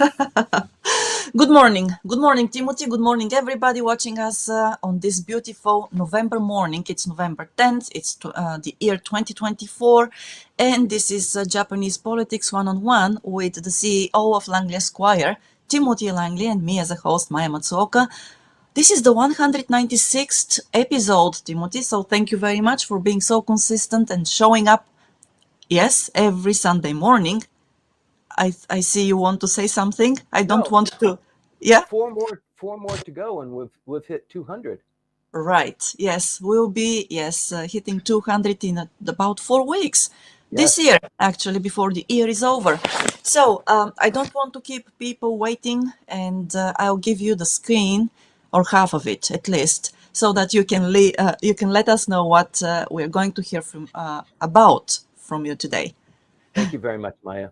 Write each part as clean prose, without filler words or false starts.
Good morning. Good morning, Timothy. Good morning, everybody watching us on this beautiful November morning. It's November 10th. It's the year 2024. And this is Japanese Politics One-on-One with the CEO of Langley Esquire, Timothy Langley, and me as a host, Maya Matsuoka. This is the 196th episode, Timothy. So thank you very much for being so consistent and showing up, yes, every Sunday morning. I see you want to say something. I don't want to. Yeah, Four more to go, and we've hit 200. right. Yes, we'll be hitting 200 in about 4 weeks this Yes. year, actually, before the year is over. So I don't want to keep people waiting, and I'll give you the screen or half of it at least, so that you can let us know what we're going to hear from you today. Thank you very much, Maya.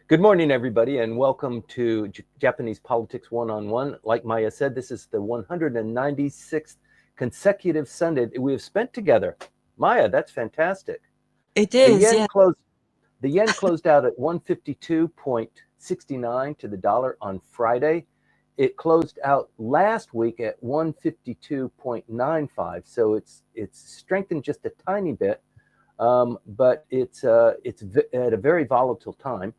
Good morning, everybody, and welcome to Japanese Politics One-on-One. Like Maya said, this is the 196th consecutive Sunday we have spent together. Maya, that's fantastic. It is, yeah. The yen closed out at 152.69 to the dollar on Friday. It closed out last week at 152.95, so it's strengthened just a tiny bit, but it's at a very volatile time.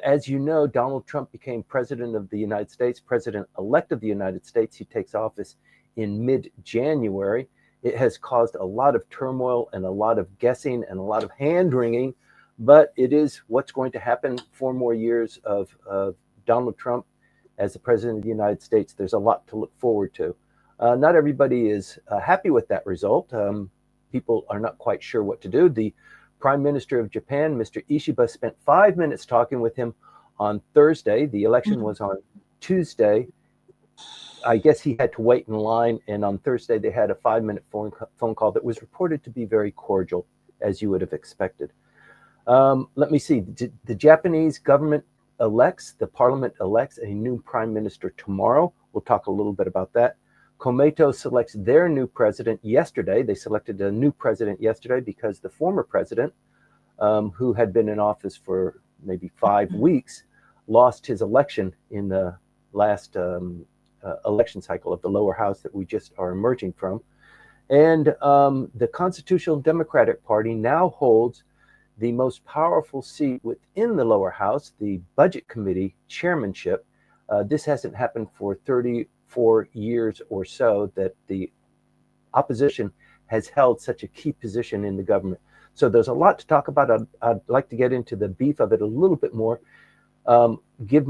As you know, Donald Trump became president of the United States, president-elect of the United States. He takes office in mid-January. It has caused a lot of turmoil and a lot of guessing and a lot of hand-wringing, but it is what's going to happen. 4 more years of Donald Trump as the president of the United States. There's a lot to look forward to. Not everybody is happy with that result. People are not quite sure what to do. The Prime Minister of Japan, Mr. Ishiba, spent 5 minutes talking with him on Thursday. The election was on Tuesday. I guess he had to wait in line, and on Thursday they had a 5-minute phone call that was reported to be very cordial, as you would have expected. Let me see. The Japanese government the parliament elects a new prime minister tomorrow. We'll talk a little bit about that. Komeito selects their new president yesterday. They selected a new president yesterday because the former president, who had been in office for maybe 5 weeks, lost his election in the last election cycle of the lower house that we just are emerging from. And the Constitutional Democratic Party now holds the most powerful seat within the lower house, the Budget Committee chairmanship. This hasn't happened for 34 years or so that the opposition has held such a key position in the government. So there's a lot to talk about. I'd like to get into the beef of it a little bit more. Give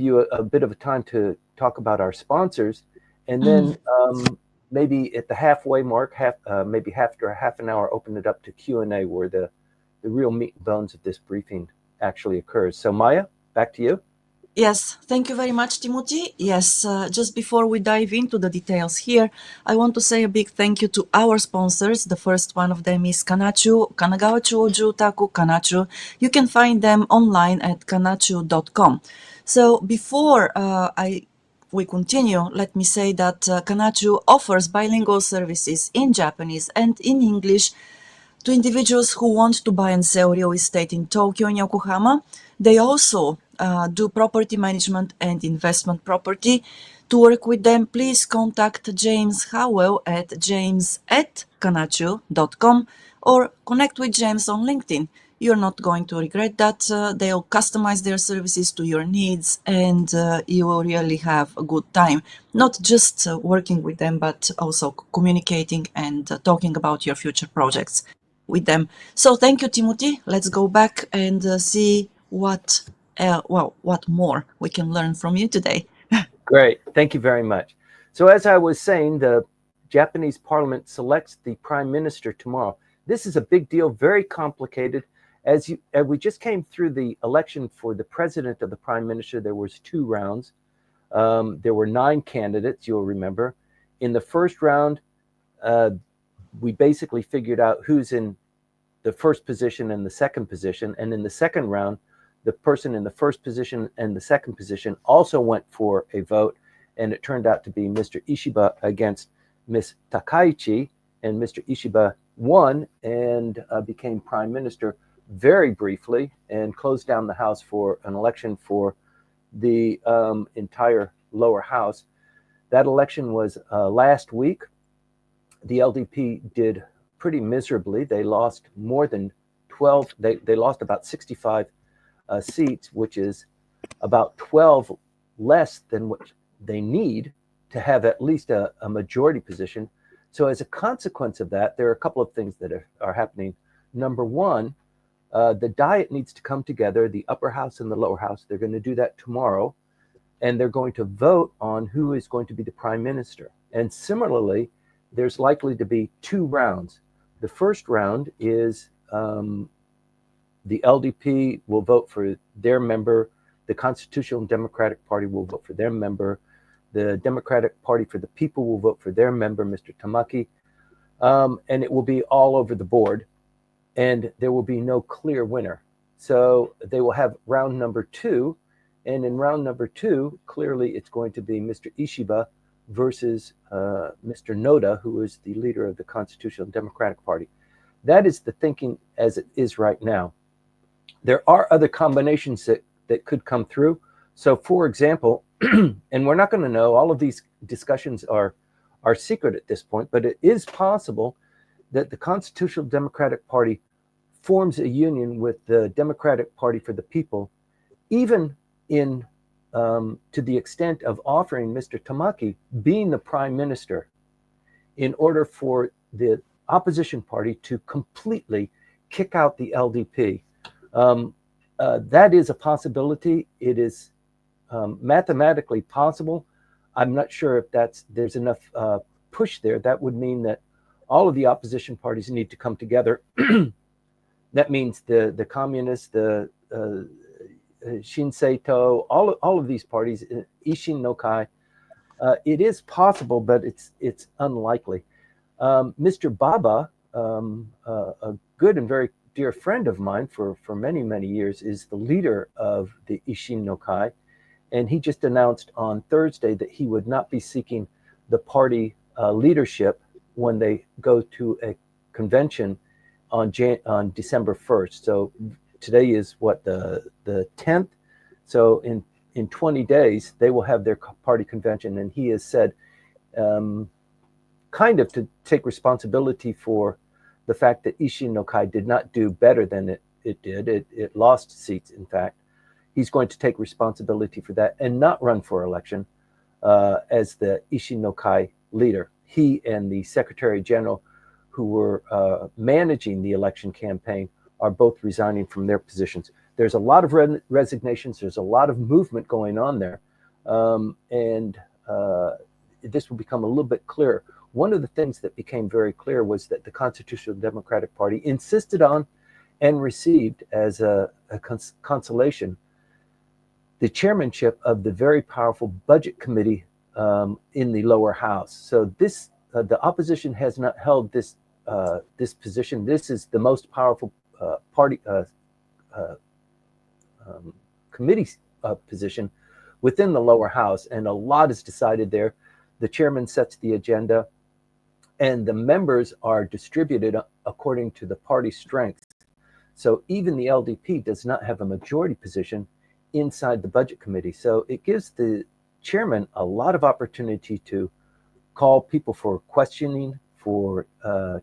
you a bit of a time to talk about our sponsors, and then maybe at the halfway mark, maybe after a half an hour, open it up to Q&A, where the real meat and bones of this briefing actually occurs. So Maya, back to you. Yes, thank you very much, Timothy. Yes, just before we dive into the details here, I want to say a big thank you to our sponsors. The first one of them is Kanagawa Chuo Jutaku, Kanchu. You can find them online at kanachu.com. So before we continue, let me say that Kanchu offers bilingual services in Japanese and in English to individuals who want to buy and sell real estate in Tokyo and Yokohama. They also do property management and investment property. To work with them, please contact James Howell at james@kanachu.com or connect with James on LinkedIn. You're not going to regret that. They'll customize their services to your needs, and you will really have a good time. Not just working with them, but also communicating and talking about your future projects with them. So thank you, Timothy. Let's go back and see what more we can learn from you today. Great. Thank you very much. So as I was saying, the Japanese parliament selects the prime minister tomorrow. This is a big deal, very complicated. As we just came through the election for the president of the prime minister, there was 2 rounds. There were 9 candidates, you'll remember. In the first round, we basically figured out who's in the first position and the second position. And in the second round, the person in the first position and the second position also went for a vote. And it turned out to be Mr. Ishiba against Ms. Takaichi. And Mr. Ishiba won and became prime minister very briefly and closed down the House for an election for the entire lower house. That election was last week. The LDP did pretty miserably. They lost more than 12. They lost about 65 seats, which is about 12 less than what they need to have at least a majority position. So as a consequence of that, there are a couple of things that are happening. Number one, the Diet needs to come together, the upper house and the lower house. They're going to do that tomorrow, and they're going to vote on who is going to be the prime minister. And similarly, there's likely to be two rounds. The first round is the LDP will vote for their member, the Constitutional Democratic Party will vote for their member, the Democratic Party for the People will vote for their member, Mr. Tamaki, and it will be all over the board, and there will be no clear winner. So they will have round number two, and in round number two, clearly it's going to be Mr. Ishiba versus Mr. Noda, who is the leader of the Constitutional Democratic Party. That is the thinking as it is right now. There are other combinations that could come through. So for example, and we're not going to know, all of these discussions are secret at this point, but it is possible that the Constitutional Democratic Party forms a union with the Democratic Party for the People, even in to the extent of offering Mr. Tamaki being the prime minister in order for the opposition party to completely kick out the LDP. That is a possibility. It is mathematically possible. I'm not sure if there's enough push there. That would mean that all of the opposition parties need to come together. That means the communists, the Shinseito, all of these parties, Ishin-no-kai. It is possible, but it's unlikely. Mr. Baba, a good and very dear friend of mine for many, many years, is the leader of the Ishin-no-kai. And he just announced on Thursday that he would not be seeking the party leadership when they go to a convention on December 1st. So today is what, the 10th? So in 20 days, they will have their party convention. And he has said kind of to take responsibility for the fact that Ishin-no-kai did not do better than it did. It lost seats, in fact. He's going to take responsibility for that and not run for election as the Ishin-no-kai leader. He and the Secretary General who were managing the election campaign are both resigning from their positions. There's a lot of resignations. There's a lot of movement going on there. And this will become a little bit clearer. One of the things that became very clear was that the Constitutional Democratic Party insisted on and received as a consolation the chairmanship of the very powerful budget committee in the lower house. So this, the opposition has not held this position. This is the most powerful party committee position within the lower house, and a lot is decided there. The chairman sets the agenda, and the members are distributed according to the party strength. So even the LDP does not have a majority position inside the budget committee. So it gives the chairman a lot of opportunity to call people for questioning, for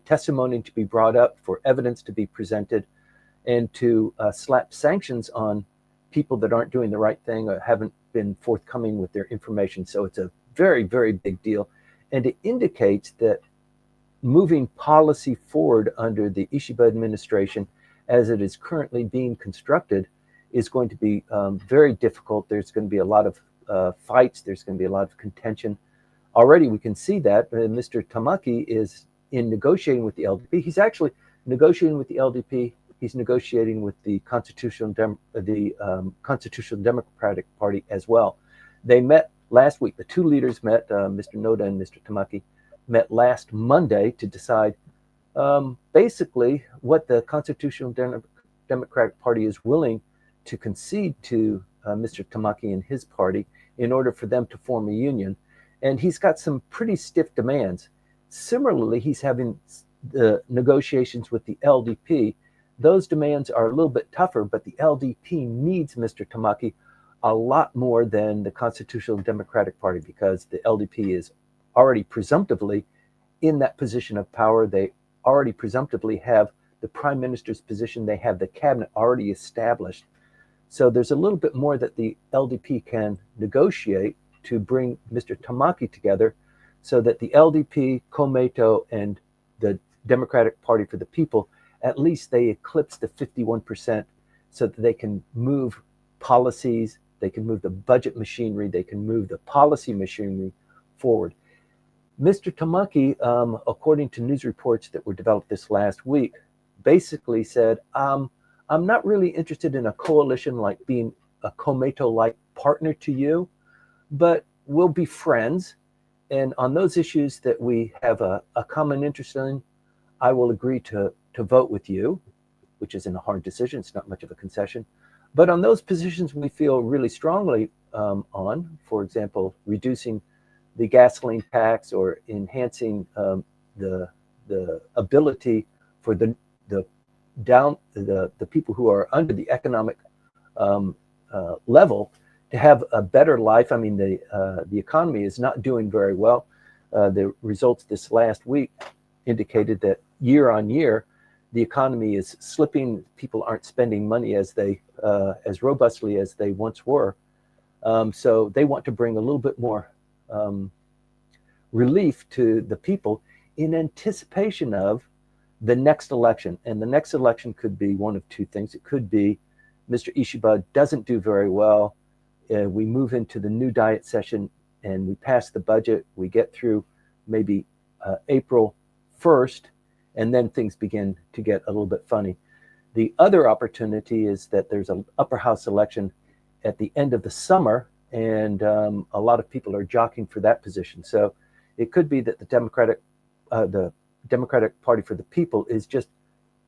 testimony to be brought up, for evidence to be presented, and to slap sanctions on people that aren't doing the right thing or haven't been forthcoming with their information. So it's a very, very big deal. And it indicates that moving policy forward under the Ishiba administration as it is currently being constructed is going to be very difficult. There's going to be a lot of fights. There's going to be a lot of contention. Already we can see that Mr. Tamaki is in negotiating with the LDP. He's actually negotiating with the LDP. He's negotiating with the Constitutional Democratic Party as well. They met last week. The two leaders met, Mr. Noda and Mr. Tamaki, met last Monday to decide basically what the Constitutional Democratic Party is willing to concede to Mr. Tamaki and his party in order for them to form a union. And he's got some pretty stiff demands. Similarly, he's having the negotiations with the LDP. Those demands are a little bit tougher, but the LDP needs Mr. Tamaki a lot more than the Constitutional Democratic Party, because the LDP is already presumptively in that position of power. They already presumptively have the prime minister's position. They have the cabinet already established. So there's a little bit more that the LDP can negotiate to bring Mr. Tamaki together, so that the LDP, Komeito, and the Democratic Party for the People, at least they eclipse the 51%, so that they can move policies, they can move the budget machinery, they can move the policy machinery forward. Mr. Tamaki, according to news reports that were developed this last week, basically said, I'm not really interested in a coalition like being a Komeito-like partner to you, but we'll be friends. And on those issues that we have a common interest in, I will agree to vote with you, which isn't a hard decision. It's not much of a concession. But on those positions we feel really strongly on, for example, reducing the gasoline tax or enhancing the ability for the people who are under the economic level to have a better life. I mean, the economy is not doing very well. The results this last week indicated that year on year, the economy is slipping. People aren't spending money as robustly as they once were. So they want to bring a little bit more relief to the people in anticipation of the next election. And the next election could be one of two things. It could be Mr. Ishiba doesn't do very well. We move into the new diet session and we pass the budget. We get through maybe April 1st, and then things begin to get a little bit funny. The other opportunity is that there's an upper house election at the end of the summer, and a lot of people are jockeying for that position. So it could be that the Democratic Party for the People is just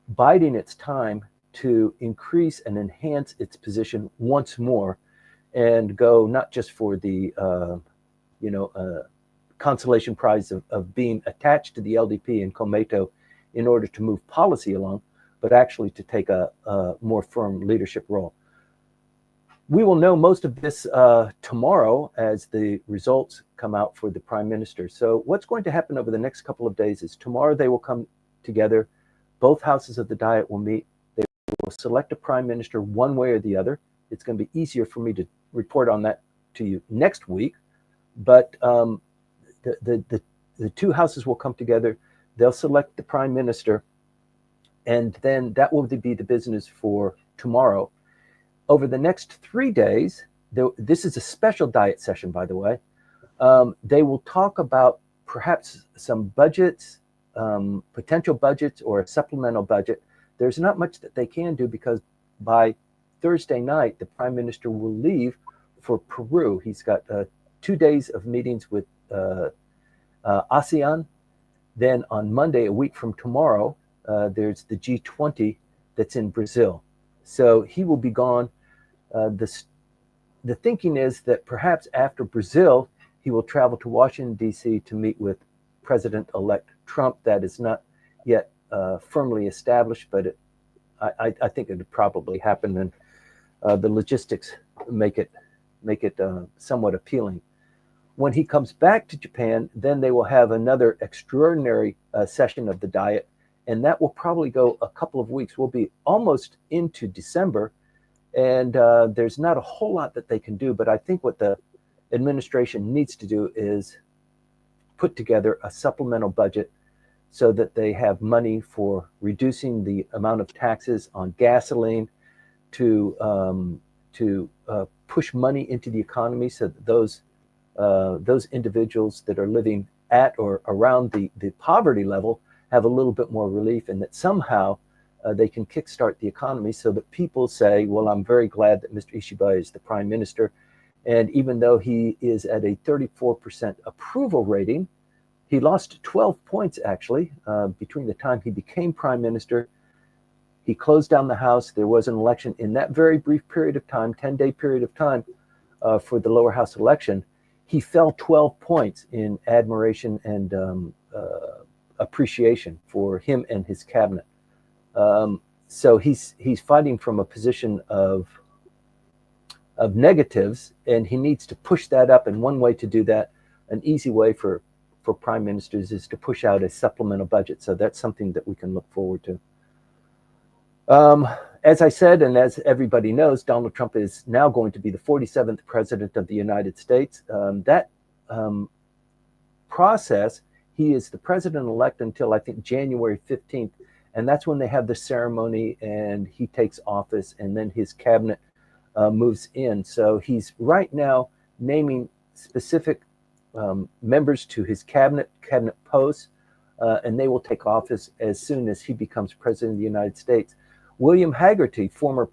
biding its time to increase and enhance its position once more, and go not just for the consolation prize of being attached to the LDP and Komeito in order to move policy along, but actually to take a more firm leadership role. We will know most of this tomorrow as the results come out for the prime minister. So what's going to happen over the next couple of days is tomorrow they will come together. Both houses of the Diet will meet. They will select a prime minister one way or the other. It's going to be easier for me to report on that to you next week. But the two houses will come together. They'll select the prime minister, and then that will be the business for tomorrow. Over the next 3 days, this is a special diet session, by the way, they will talk about perhaps some budgets, potential budgets, or a supplemental budget. There's not much that they can do because by Thursday night, the prime minister will leave for Peru. He's got 2 days of meetings with ASEAN. Then on Monday, a week from tomorrow, there's the G20 that's in Brazil. So he will be gone. The thinking is that perhaps after Brazil, he will travel to Washington, D.C. to meet with President-elect Trump. That is not yet firmly established, but I think it would probably happen, and the logistics make it somewhat appealing. When he comes back to Japan, then they will have another extraordinary session of the Diet, and that will probably go a couple of weeks. We'll be almost into December, and there's not a whole lot that they can do, but I think what the administration needs to do is put together a supplemental budget so that they have money for reducing the amount of taxes on gasoline, to push money into the economy so that those individuals that are living at or around the poverty level have a little bit more relief, and that somehow they can kickstart the economy so that people say, well, I'm very glad that Mr. Ishiba is the prime minister. And even though he is at a 34% approval rating, he lost 12 points, actually, between the time he became prime minister. He closed down the House. There was an election in that very brief period of time, 10-day period of time for the lower house election. He fell 12 points in admiration and appreciation for him and his cabinet. So he's fighting from a position of of negatives, and he needs to push that up. And one way to do that, an easy way for prime ministers, is to push out a supplemental budget. So that's something that we can look forward to. As I said, and as everybody knows, Donald Trump is now going to be the 47th president of the United States. That process, he is the president-elect until, I think, January 15th. And that's when they have the ceremony and he takes office, and then his cabinet moves in. So he's right now naming specific members to his cabinet posts, and they will take office as soon as he becomes president of the United States. William Haggerty, former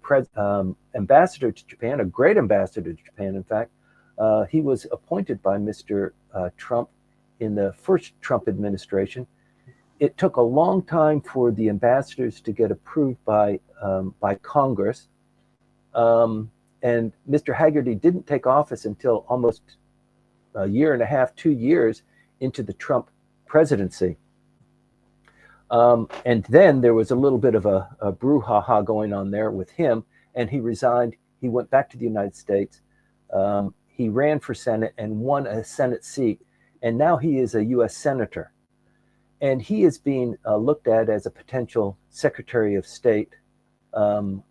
ambassador to Japan, a great ambassador to Japan, in fact, he was appointed by Mr. Trump in the first Trump administration. It took a long time for the ambassadors to get approved by Congress. And Mr. Haggerty didn't take office until almost a year and a half, 2 years into the Trump presidency. And then there was a little bit of a brouhaha going on there with him, and he resigned. He went back to the United States. He ran for Senate and won a Senate seat, and now he is a U.S. Senator. And he is being looked at as a potential Secretary of State in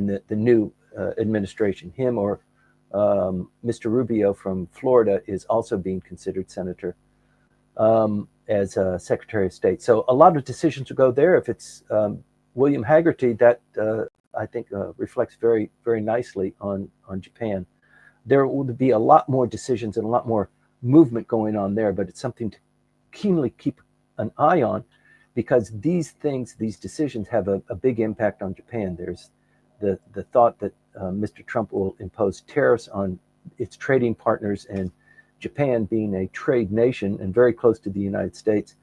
the new administration. Him or Mr. Rubio from Florida is also being considered senator as a Secretary of State. So a lot of decisions will go there. If it's William Haggerty, that I think reflects very, very nicely on Japan. There will be a lot more decisions and a lot more movement going on there, but it's something to keenly keep an eye on, because these decisions have a big impact on Japan. There's the thought that Mr. Trump will impose tariffs on its trading partners, and Japan, being a trade nation and very close to the United States,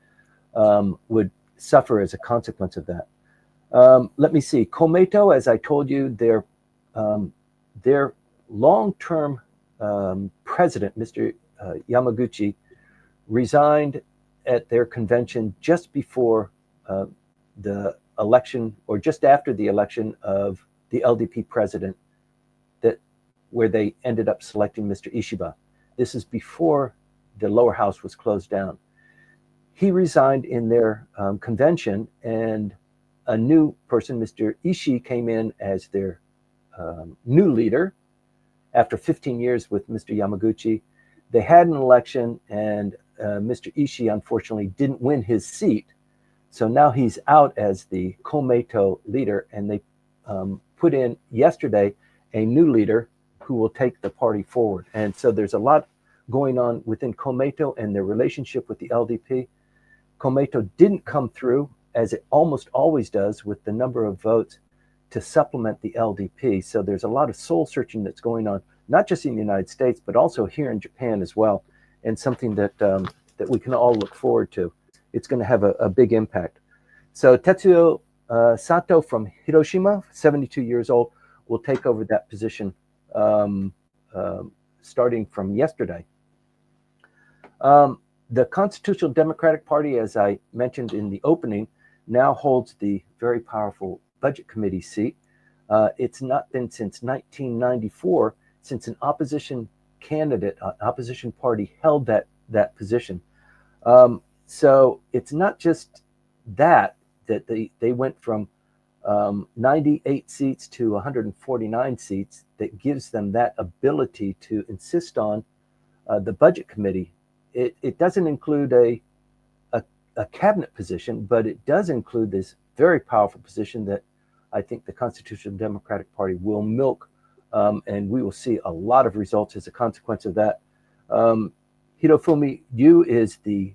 would suffer as a consequence of that. Let me see. Komeito, as I told you, their long-term president, Mr. Yamaguchi, resigned at their convention just before the election, or just after the election of the LDP president, where they ended up selecting Mr. Ishiba. This is before the lower house was closed down. He resigned in their convention, and a new person, Mr. Ishii, came in as their new leader after 15 years with Mr. Yamaguchi. They had an election, and Mr. Ishii unfortunately didn't win his seat. So now he's out as the Komeito leader, and they put in yesterday a new leader who will take the party forward. And so there's a lot going on within Komeito and their relationship with the LDP. Komeito didn't come through, as it almost always does, with the number of votes to supplement the LDP. So there's a lot of soul searching that's going on, not just in the United States, but also here in Japan as well, and something that we can all look forward to. It's going to have a big impact. So Tetsuo Sato from Hiroshima, 72 years old, will take over that position starting from yesterday. The Constitutional Democratic Party, as I mentioned in the opening, now holds the very powerful Budget Committee seat. It's not been since 1994 since an opposition candidate, an opposition party, held that position. So it's not just that they went from 98 seats to 149 seats that gives them that ability to insist on the Budget Committee. It doesn't include a cabinet position, but it does include this very powerful position that I think the Constitutional Democratic Party will milk, and we will see a lot of results as a consequence of that. Hirofumi Yu is the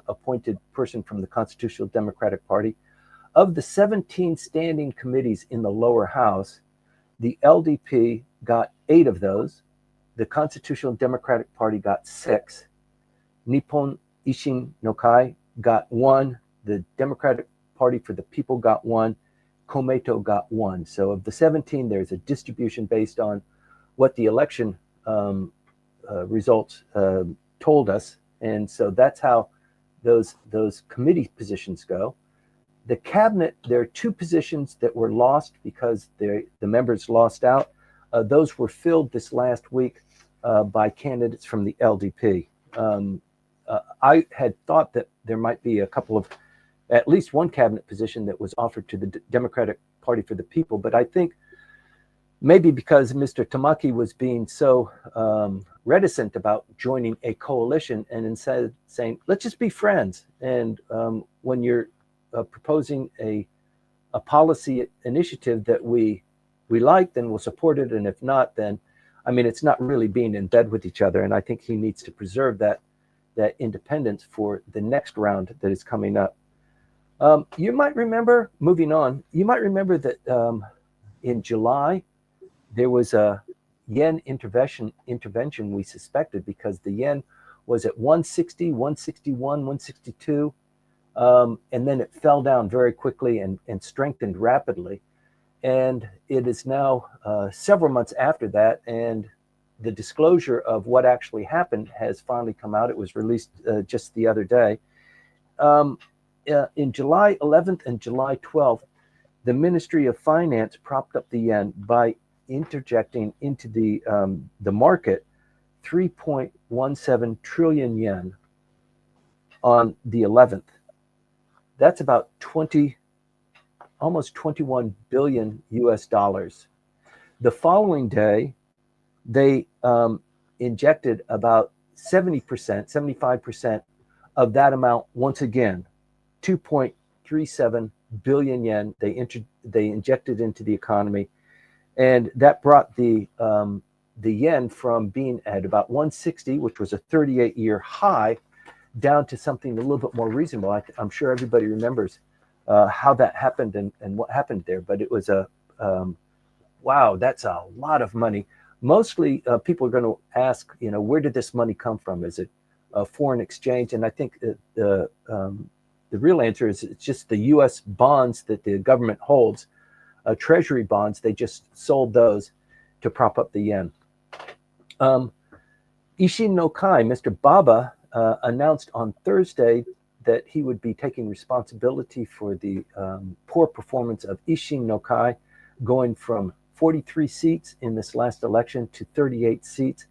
appointed person from the Constitutional Democratic Party. Of the 17 standing committees in the lower house, the LDP got 8 of those. The Constitutional Democratic Party got 6. Nippon Ishin-no-kai got 1. The Democratic Party for the People got 1. Komeito got 1. So of the 17, there's a distribution based on what the election results told us. And so that's how those committee positions go. The cabinet, there are 2 positions that were lost because the members lost out. those were filled this last week by candidates from the LDP. I had thought that there might be at least one cabinet position that was offered to the Democratic Party for the People, but I think maybe because Mr. Tamaki was being so reticent about joining a coalition, and instead saying, let's just be friends. And when you're proposing a policy initiative that we like, then we'll support it. And if not, then, I mean, it's not really being in bed with each other. And I think he needs to preserve that independence for the next round that is coming up. You might remember, moving on, you might remember that in July, there was a yen intervention we suspected, because the yen was at 160, 161, 162. And then it fell down very quickly and strengthened rapidly. And it is now several months after that, and the disclosure of what actually happened has finally come out. It was released just the other day. In July 11th and July 12th, the Ministry of Finance propped up the yen by interjecting into the market 3.17 trillion yen on the 11th. That's about almost 21 billion US dollars. The following day, they injected about 70%, 75% of that amount once again, 2.37 billion yen. They injected into the economy, and that brought the yen from being at about 160, which was a 38-year high, down to something a little bit more reasonable. I'm sure everybody remembers how that happened and what happened there. But it was wow, that's a lot of money. Mostly people are going to ask, where did this money come from? Is it foreign exchange? And I think the real answer is it's just the U.S. bonds that the government holds, treasury bonds. They just sold those to prop up the yen. Ishin-no-kai, Mr. Baba, announced on Thursday that he would be taking responsibility for the poor performance of Ishin-no-kai, going from 43 seats in this last election to 38 seats.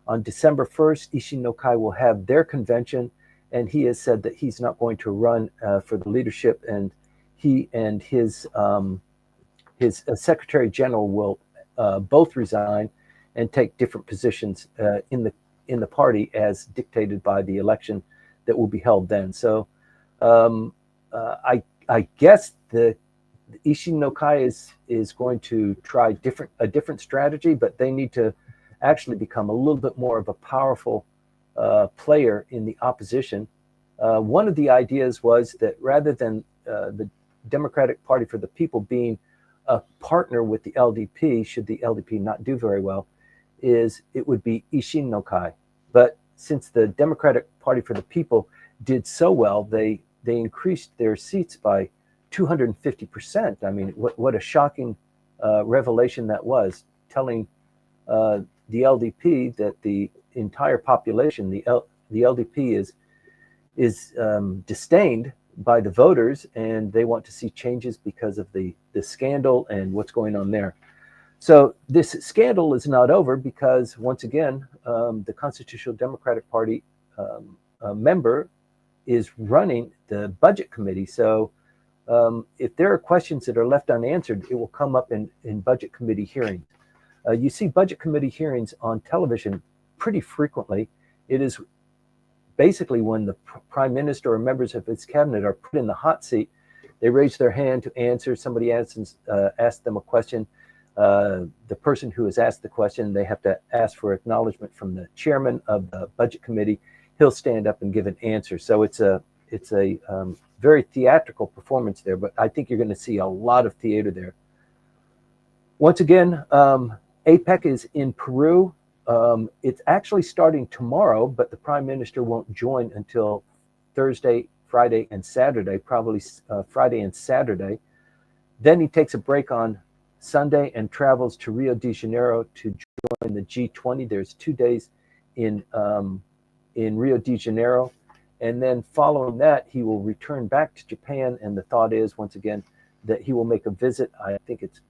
On December 1st, Ishin-no-kai will have their convention, and he has said that he's not going to run for the leadership, and he and his Secretary General will both resign and take different positions in the party as dictated by the election that will be held then. So I guess the Ishin-no-kai is going to try a different strategy, but they need to actually become a little bit more of a powerful player in the opposition. One of the ideas was that rather than the Democratic Party for the People being a partner with the LDP, should the LDP not do very well, it would be Ishin-no-kai. But since the Democratic Party for the People did so well, they increased their seats by 250%. I mean, what a shocking revelation that was, telling the LDP that the entire population, the LDP is disdained by the voters, and they want to see changes because of the scandal and what's going on there. So this scandal is not over, because once again, the Constitutional Democratic Party member is running the budget committee. So if there are questions that are left unanswered, it will come up in budget committee hearings. You see budget committee hearings on television pretty frequently. It is basically when the prime minister or members of his cabinet are put in the hot seat. They raise their hand to answer. Somebody asks them a question. The person who has asked the question, they have to ask for acknowledgement from the chairman of the budget committee. He'll stand up and give an answer. So it's a very theatrical performance there, but I think you're going to see a lot of theater there. Once again, APEC is in Peru. It's actually starting tomorrow, but the prime minister won't join until Thursday, Friday, and Saturday, probably Friday and Saturday. Then he takes a break on Sunday and travels to Rio de Janeiro to join the G20. There's 2 days in Rio de Janeiro. And then following that, he will return back to Japan. And the thought is, once again, that he will make a visit. I think it's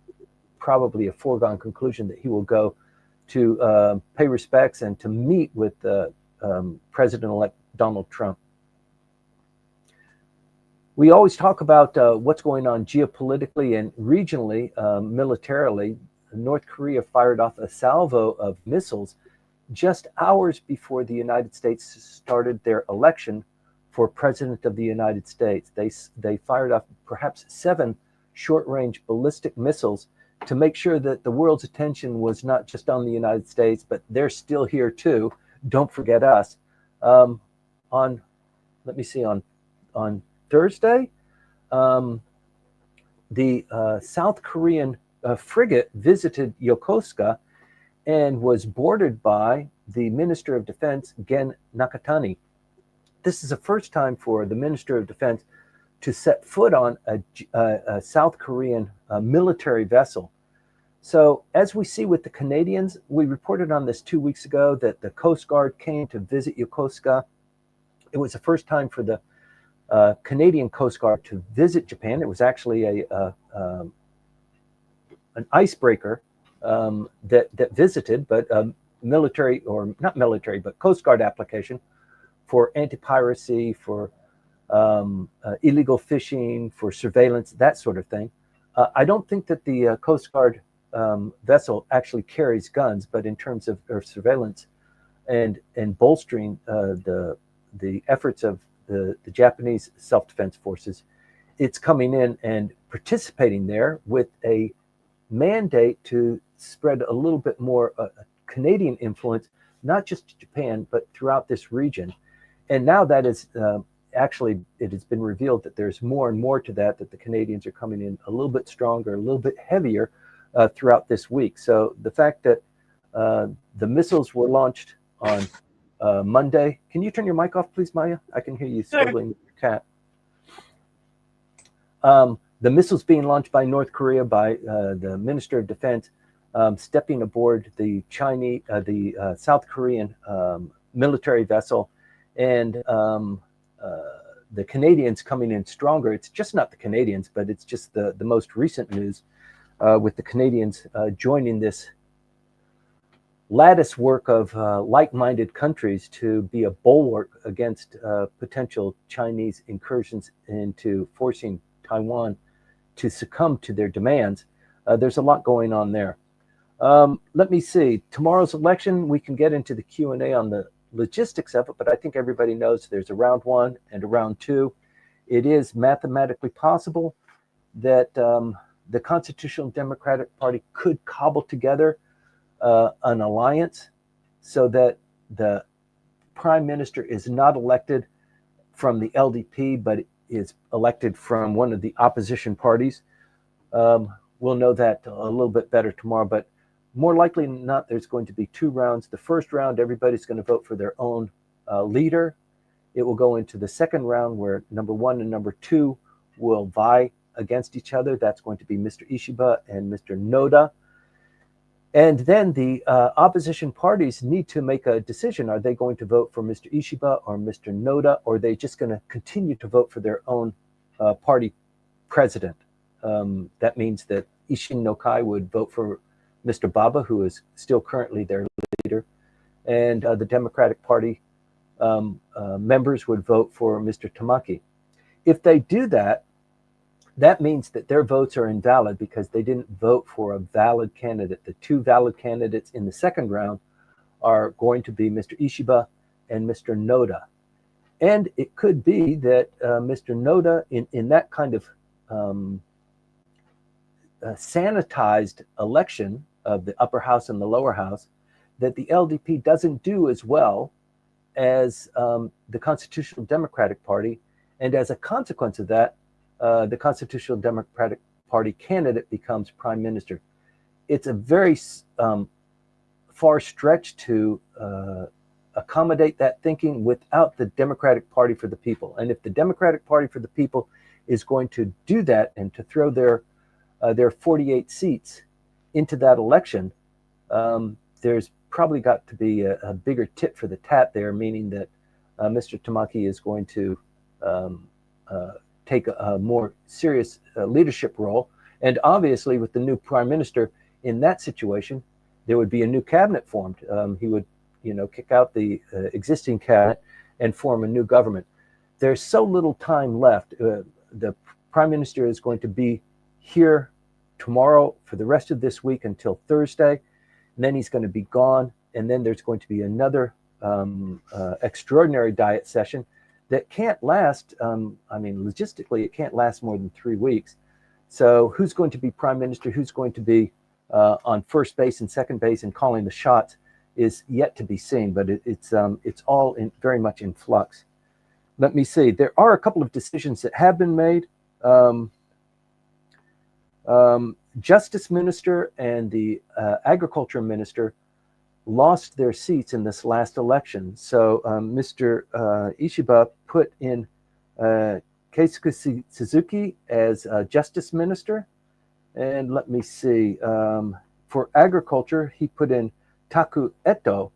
probably a foregone conclusion that he will go to pay respects and to meet with President-elect Donald Trump. We always talk about what's going on geopolitically and regionally, militarily. North Korea fired off a salvo of missiles just hours before the United States started their election for President of the United States. They fired off perhaps 7 short-range ballistic missiles to make sure that the world's attention was not just on the United States, but they're still here too. Don't forget us. On Thursday, the South Korean frigate visited Yokosuka and was boarded by the Minister of Defense, Gen Nakatani. This is the first time for the Minister of Defense to set foot on a South Korean military vessel. So as we see with the Canadians, we reported on this 2 weeks ago that the Coast Guard came to visit Yokosuka. It was the first time for the Canadian Coast Guard to visit Japan. It was actually an icebreaker that visited, but military, or not military, but Coast Guard application for anti-piracy, for illegal fishing, for surveillance, that sort of thing. I don't think that the Coast Guard vessel actually carries guns, but in terms of surveillance and bolstering the efforts of the Japanese self-defense forces, it's coming in and participating there with a mandate to spread a little bit more Canadian influence, not just to Japan, but throughout this region. And now that is actually, it has been revealed that there's more and more to that the Canadians are coming in a little bit stronger, a little bit heavier throughout this week. So the fact that the missiles were launched on Monday. Can you turn your mic off, please, Maya? I can hear you scribbling with your cat. The missiles being launched by North Korea, by the Minister of Defense, stepping aboard the South Korean military vessel, and the Canadians coming in stronger. It's just not the Canadians, but it's just the most recent news with the Canadians joining this lattice work of like-minded countries to be a bulwark against potential Chinese incursions into forcing Taiwan to succumb to their demands. There's a lot going on there. Let me see. Tomorrow's election, we can get into the Q&A on the logistics of it, but I think everybody knows there's a round 1 and a round 2. It is mathematically possible that the Constitutional Democratic Party could cobble together an alliance so that the prime minister is not elected from the LDP, but is elected from one of the opposition parties. We'll know that a little bit better tomorrow, but more likely than not, there's going to be 2 rounds. The first round, everybody's going to vote for their own leader. It will go into the second round where number 1 and number 2 will vie against each other. That's going to be Mr. Ishiba and Mr. Noda. And then the opposition parties need to make a decision. Are they going to vote for Mr. Ishiba or Mr. Noda, or are they just going to continue to vote for their own party president? That means that Ishin-no-kai would vote for Mr. Baba, who is still currently their leader, and the Democratic Party members would vote for Mr. Tamaki. If they do that, that means that their votes are invalid because they didn't vote for a valid candidate. The 2 valid candidates in the second round are going to be Mr. Ishiba and Mr. Noda. And it could be that Mr. Noda, in that kind of sanitized election of the upper house and the lower house, that the LDP doesn't do as well as the Constitutional Democratic Party. And as a consequence of that, the Constitutional Democratic Party candidate becomes prime minister. It's a very far stretch to accommodate that thinking without the Democratic Party for the People. And if the Democratic Party for the People is going to do that and to throw their 48 seats into that election, there's probably got to be a bigger tit for the tat there, meaning that Mr. Tamaki is going to take a more serious leadership role. And obviously, with the new prime minister in that situation, there would be a new cabinet formed. He would, kick out the existing cabinet and form a new government. There's so little time left. The prime minister is going to be here tomorrow for the rest of this week until Thursday. And then he's going to be gone. And then there's going to be another extraordinary diet session that can't last. Logistically, it can't last more than 3 weeks. So who's going to be prime minister? Who's going to be on first base and second base and calling the shots is yet to be seen. But it's all very much in flux. Let me see. There are a couple of decisions that have been made. Justice Minister and the Agriculture Minister lost their seats in this last election. So Mr. Ishiba put in Keisuke Suzuki as Justice Minister. And let me see. For Agriculture, he put in Taku Eto.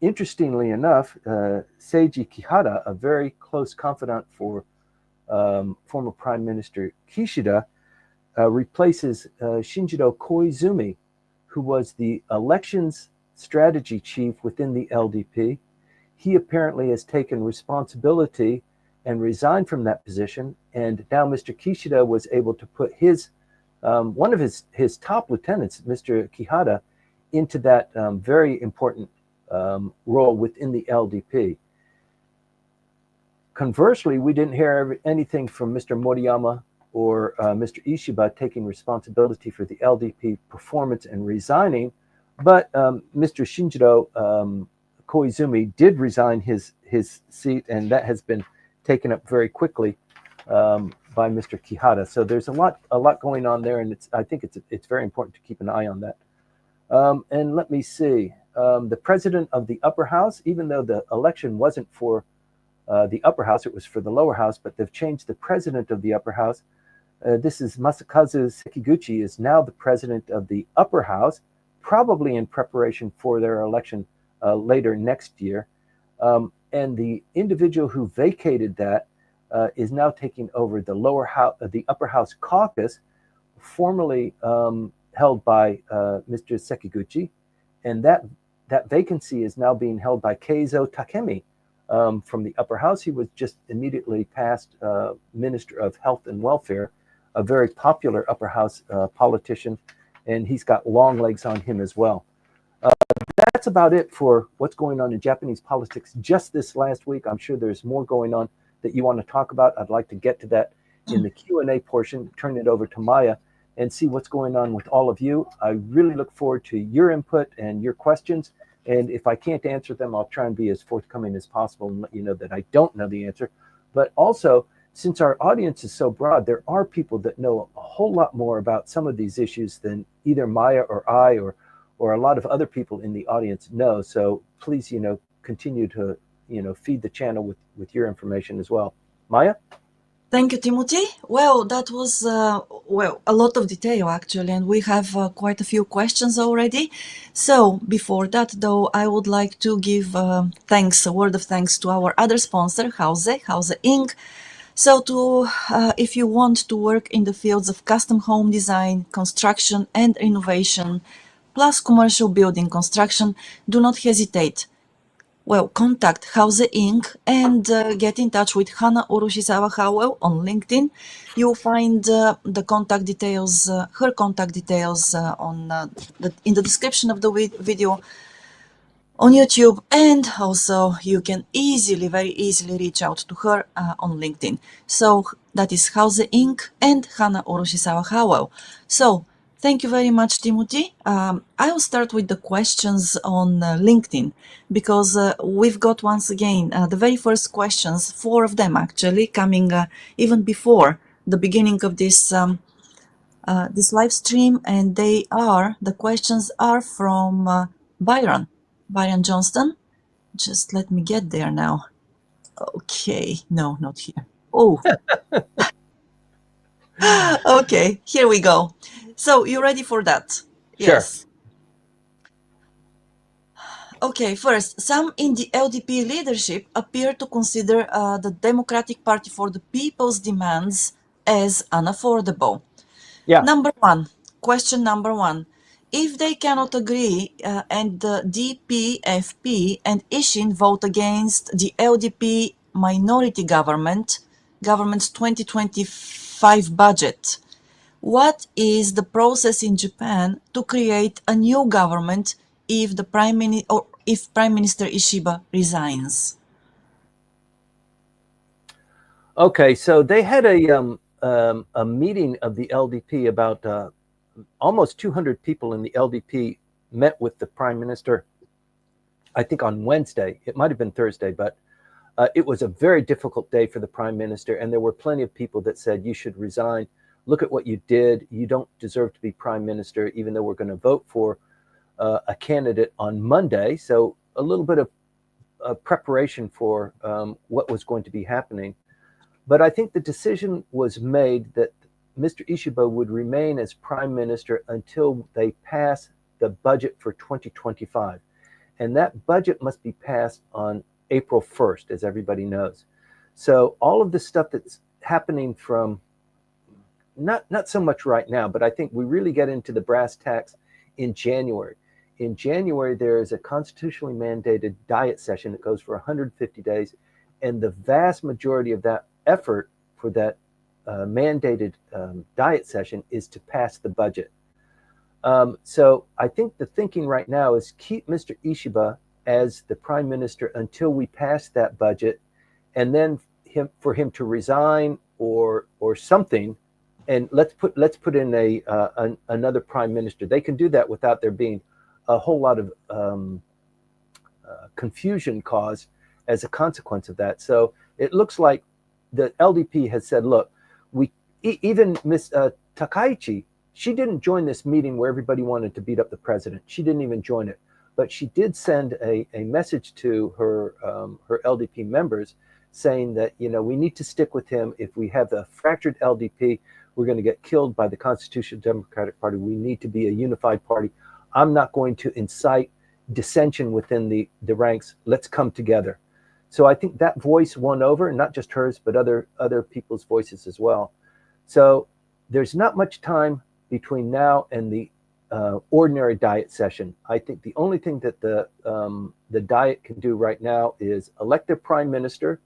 Interestingly enough, Seiji Kihara, a very close confidant for former Prime Minister Kishida, replaces Shinjiro Koizumi, who was the elections strategy chief within the LDP. He apparently has taken responsibility and resigned from that position. And now Mr. Kishida was able to put one of his top lieutenants, Mr. Kihara, into that very important role within the LDP. Conversely, we didn't hear anything from Mr. Moriyama or Mr. Ishiba taking responsibility for the LDP performance and resigning, but Mr. Shinjiro Koizumi did resign his seat, and that has been taken up very quickly by Mr. Kihara. So there's a lot going on there, and I think it's very important to keep an eye on that. And let me see. The president of the upper house, even though the election wasn't for the upper house, it was for the lower house, but they've changed the president of the upper house. This is Masakazu Sekiguchi, is now the president of the upper house, probably in preparation for their election later next year. And the individual who vacated that is now taking over the lower house, the upper house caucus, formerly held by Mr. Sekiguchi, and that vacancy is now being held by Keizo Takemi from the upper house. He was just immediately passed Minister of Health and Welfare, a very popular upper house politician, and he's got long legs on him as well. That's about it for what's going on in Japanese politics just this last week. I'm sure there's more going on that you want to talk about. I'd like to get to that in the Q&A portion, turn it over to Maya, and see what's going on with all of you. I really look forward to your input and your questions. And if I can't answer them, I'll try and be as forthcoming as possible and let you know that I don't know the answer. But also, since our audience is so broad, there are people that know a whole lot more about some of these issues than either Maya or I or a lot of other people in the audience know. So please, continue to, feed the channel with your information as well. Maya? Thank you, Timothy. Well, that was a lot of detail actually, and we have quite a few questions already. So before that, though, I would like to give a word of thanks to our other sponsor, Houze Inc. So if you want to work in the fields of custom home design, construction and renovation, plus commercial building construction, do not hesitate. Well, contact Houze Inc. and get in touch with Hana Urushizawa Howell on LinkedIn. You'll find the contact details, her contact details in the description of the video on YouTube, and also you can very easily reach out to her on LinkedIn. So that is Houze Inc. and Hana Urushizawa Howell. So thank you very much, Timothy. I'll start with the questions on LinkedIn, because we've got, once again, the very first questions, 4 of them actually, coming even before the beginning of this live stream, and the questions are from Byron Johnston. Just let me get there now. Okay, no, not here. Oh, okay, here we go. So you ready for that? Sure. Yes. Okay, first, some in the LDP leadership appear to consider the Democratic Party for the People's demands as unaffordable. Yeah. Question number one. If they cannot agree and the DPFP and Ishin vote against the LDP minority government's 2025 budget, what is the process in Japan to create a new government if if Prime Minister Ishiba resigns? Okay, so they had a meeting of the LDP. About almost 200 people in the LDP met with the prime minister, I think on Wednesday. It might have been Thursday, but it was a very difficult day for the prime minister. And there were plenty of people that said, you should resign. Look at what you did. You don't deserve to be prime minister, even though we're going to vote for a candidate on Monday. So a little bit of preparation for what was going to be happening. But I think the decision was made that Mr. Ishiba would remain as prime minister until they pass the budget for 2025. And that budget must be passed on April 1st, as everybody knows. So all of the stuff that's happening from, not so much right now, but I think we really get into the brass tacks in January. In January, there is a constitutionally mandated diet session that goes for 150 days. And the vast majority of that effort for that mandated diet session is to pass the budget. So I think the thinking right now is keep Mr. Ishiba as the prime minister until we pass that budget, and then for him to resign or something, and let's put in another prime minister. They can do that without there being a whole lot of confusion caused as a consequence of that. So it looks like the LDP has said, look, even Miss Takaichi, she didn't join this meeting where everybody wanted to beat up the president. She didn't even join it. But she did send a message to her LDP members saying that, we need to stick with him. If we have the fractured LDP, we're going to get killed by the Constitutional Democratic Party. We need to be a unified party. I'm not going to incite dissension within the ranks. Let's come together. So I think that voice won over, not just hers, but other people's voices as well. So there's not much time between now and the ordinary diet session. I think the only thing that the diet can do right now is elect their prime minister,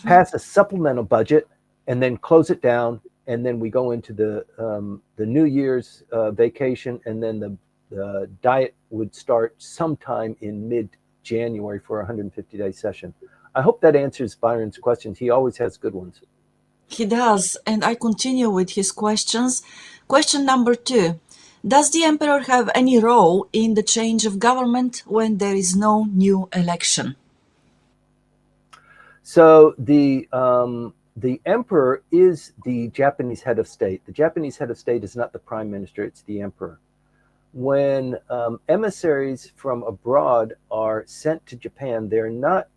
pass a supplemental budget, and then close it down. And then we go into the New Year's vacation, and then the diet would start sometime in mid-January for a 150-day session. I hope that answers Byron's questions. He always has good ones. He does, and I continue with his questions. Question number 2. Does the emperor have any role in the change of government when there is no new election? So the emperor is the Japanese head of state. The Japanese head of state is not the prime minister, it's the emperor. When emissaries from abroad are sent to Japan, they're not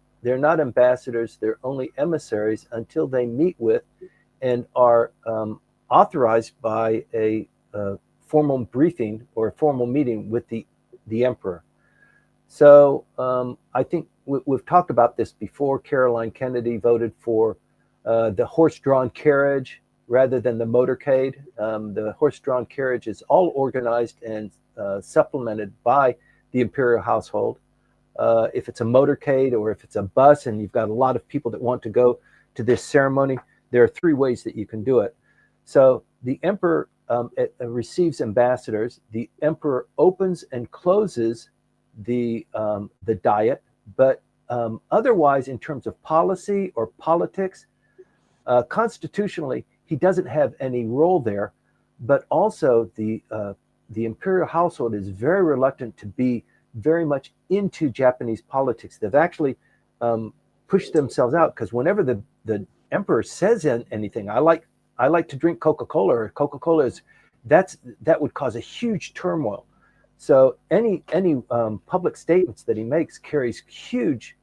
ambassadors, they're only emissaries until they meet with and are authorized by a formal briefing or a formal meeting with the emperor. So I think we've talked about this before. Caroline Kennedy voted for the horse-drawn carriage rather than the motorcade. The horse-drawn carriage is all organized and supplemented by the imperial household. If it's a motorcade or if it's a bus and you've got a lot of people that want to go to this ceremony, there are 3 ways that you can do it. So the emperor receives ambassadors. The emperor opens and closes the diet, but otherwise, in terms of policy or politics, constitutionally, he doesn't have any role there. But also, the imperial household is very reluctant to be very much into Japanese politics. They've actually pushed themselves out, because whenever the emperor says anything, I like to drink Coca-Cola, or Coca-Cola is that would cause a huge turmoil. So any public statements that he makes carries huge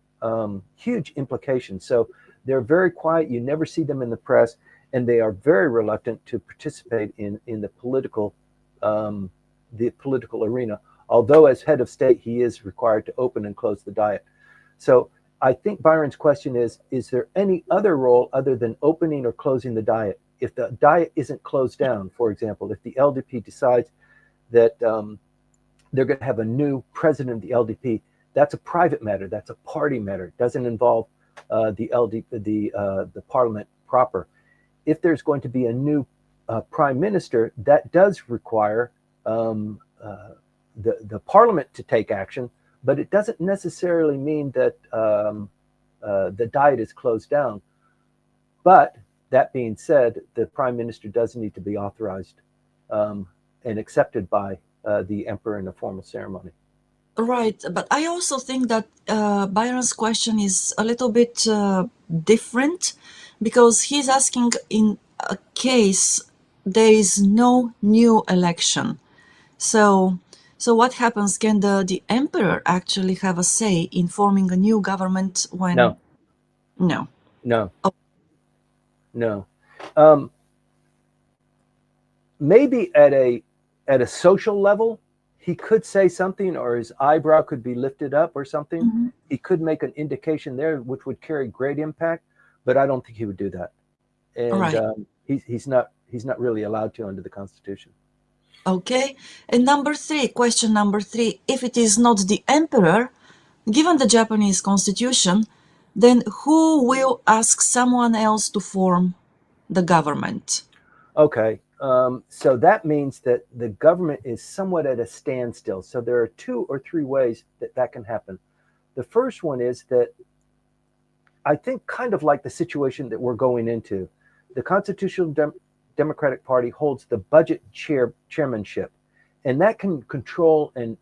implications. So they're very quiet. You never see them in the press, and they are very reluctant to participate in the political arena. Although as head of state, he is required to open and close the diet. So I think Byron's question is there any other role other than opening or closing the Diet? If the Diet isn't closed down, for example, if the LDP decides that they're going to have a new president of the LDP, that's a private matter. That's a party matter. It doesn't involve the parliament proper. If there's going to be a new prime minister, that does require the parliament to take action, but it doesn't necessarily mean that the Diet is closed down. But that being said, the prime minister does need to be authorized and accepted by the emperor in a formal ceremony. Right, but I also think that Byron's question is a little bit different because he's asking in a case there is no new election. So, so what happens? Can the emperor actually have a say in forming a new government when? No, No. no, Oh, no. Um, Maybe at a social level, he could say something, or his eyebrow could be lifted up, or something. mhm. He could make an indication there, which would carry great impact. But I don't think he would do that, and Right. he's not really allowed to under the Constitution. Okay. And number three, question number three, if it is not the emperor, given the Japanese constitution, then who will ask someone else to form the government? Okay, so that means that the government is somewhat at a standstill. So there are 2 or 3 ways that that can happen. The first one is that I think kind of like the situation that we're going into, the Constitutional Democratic Party holds the budget chairmanship, and that can control and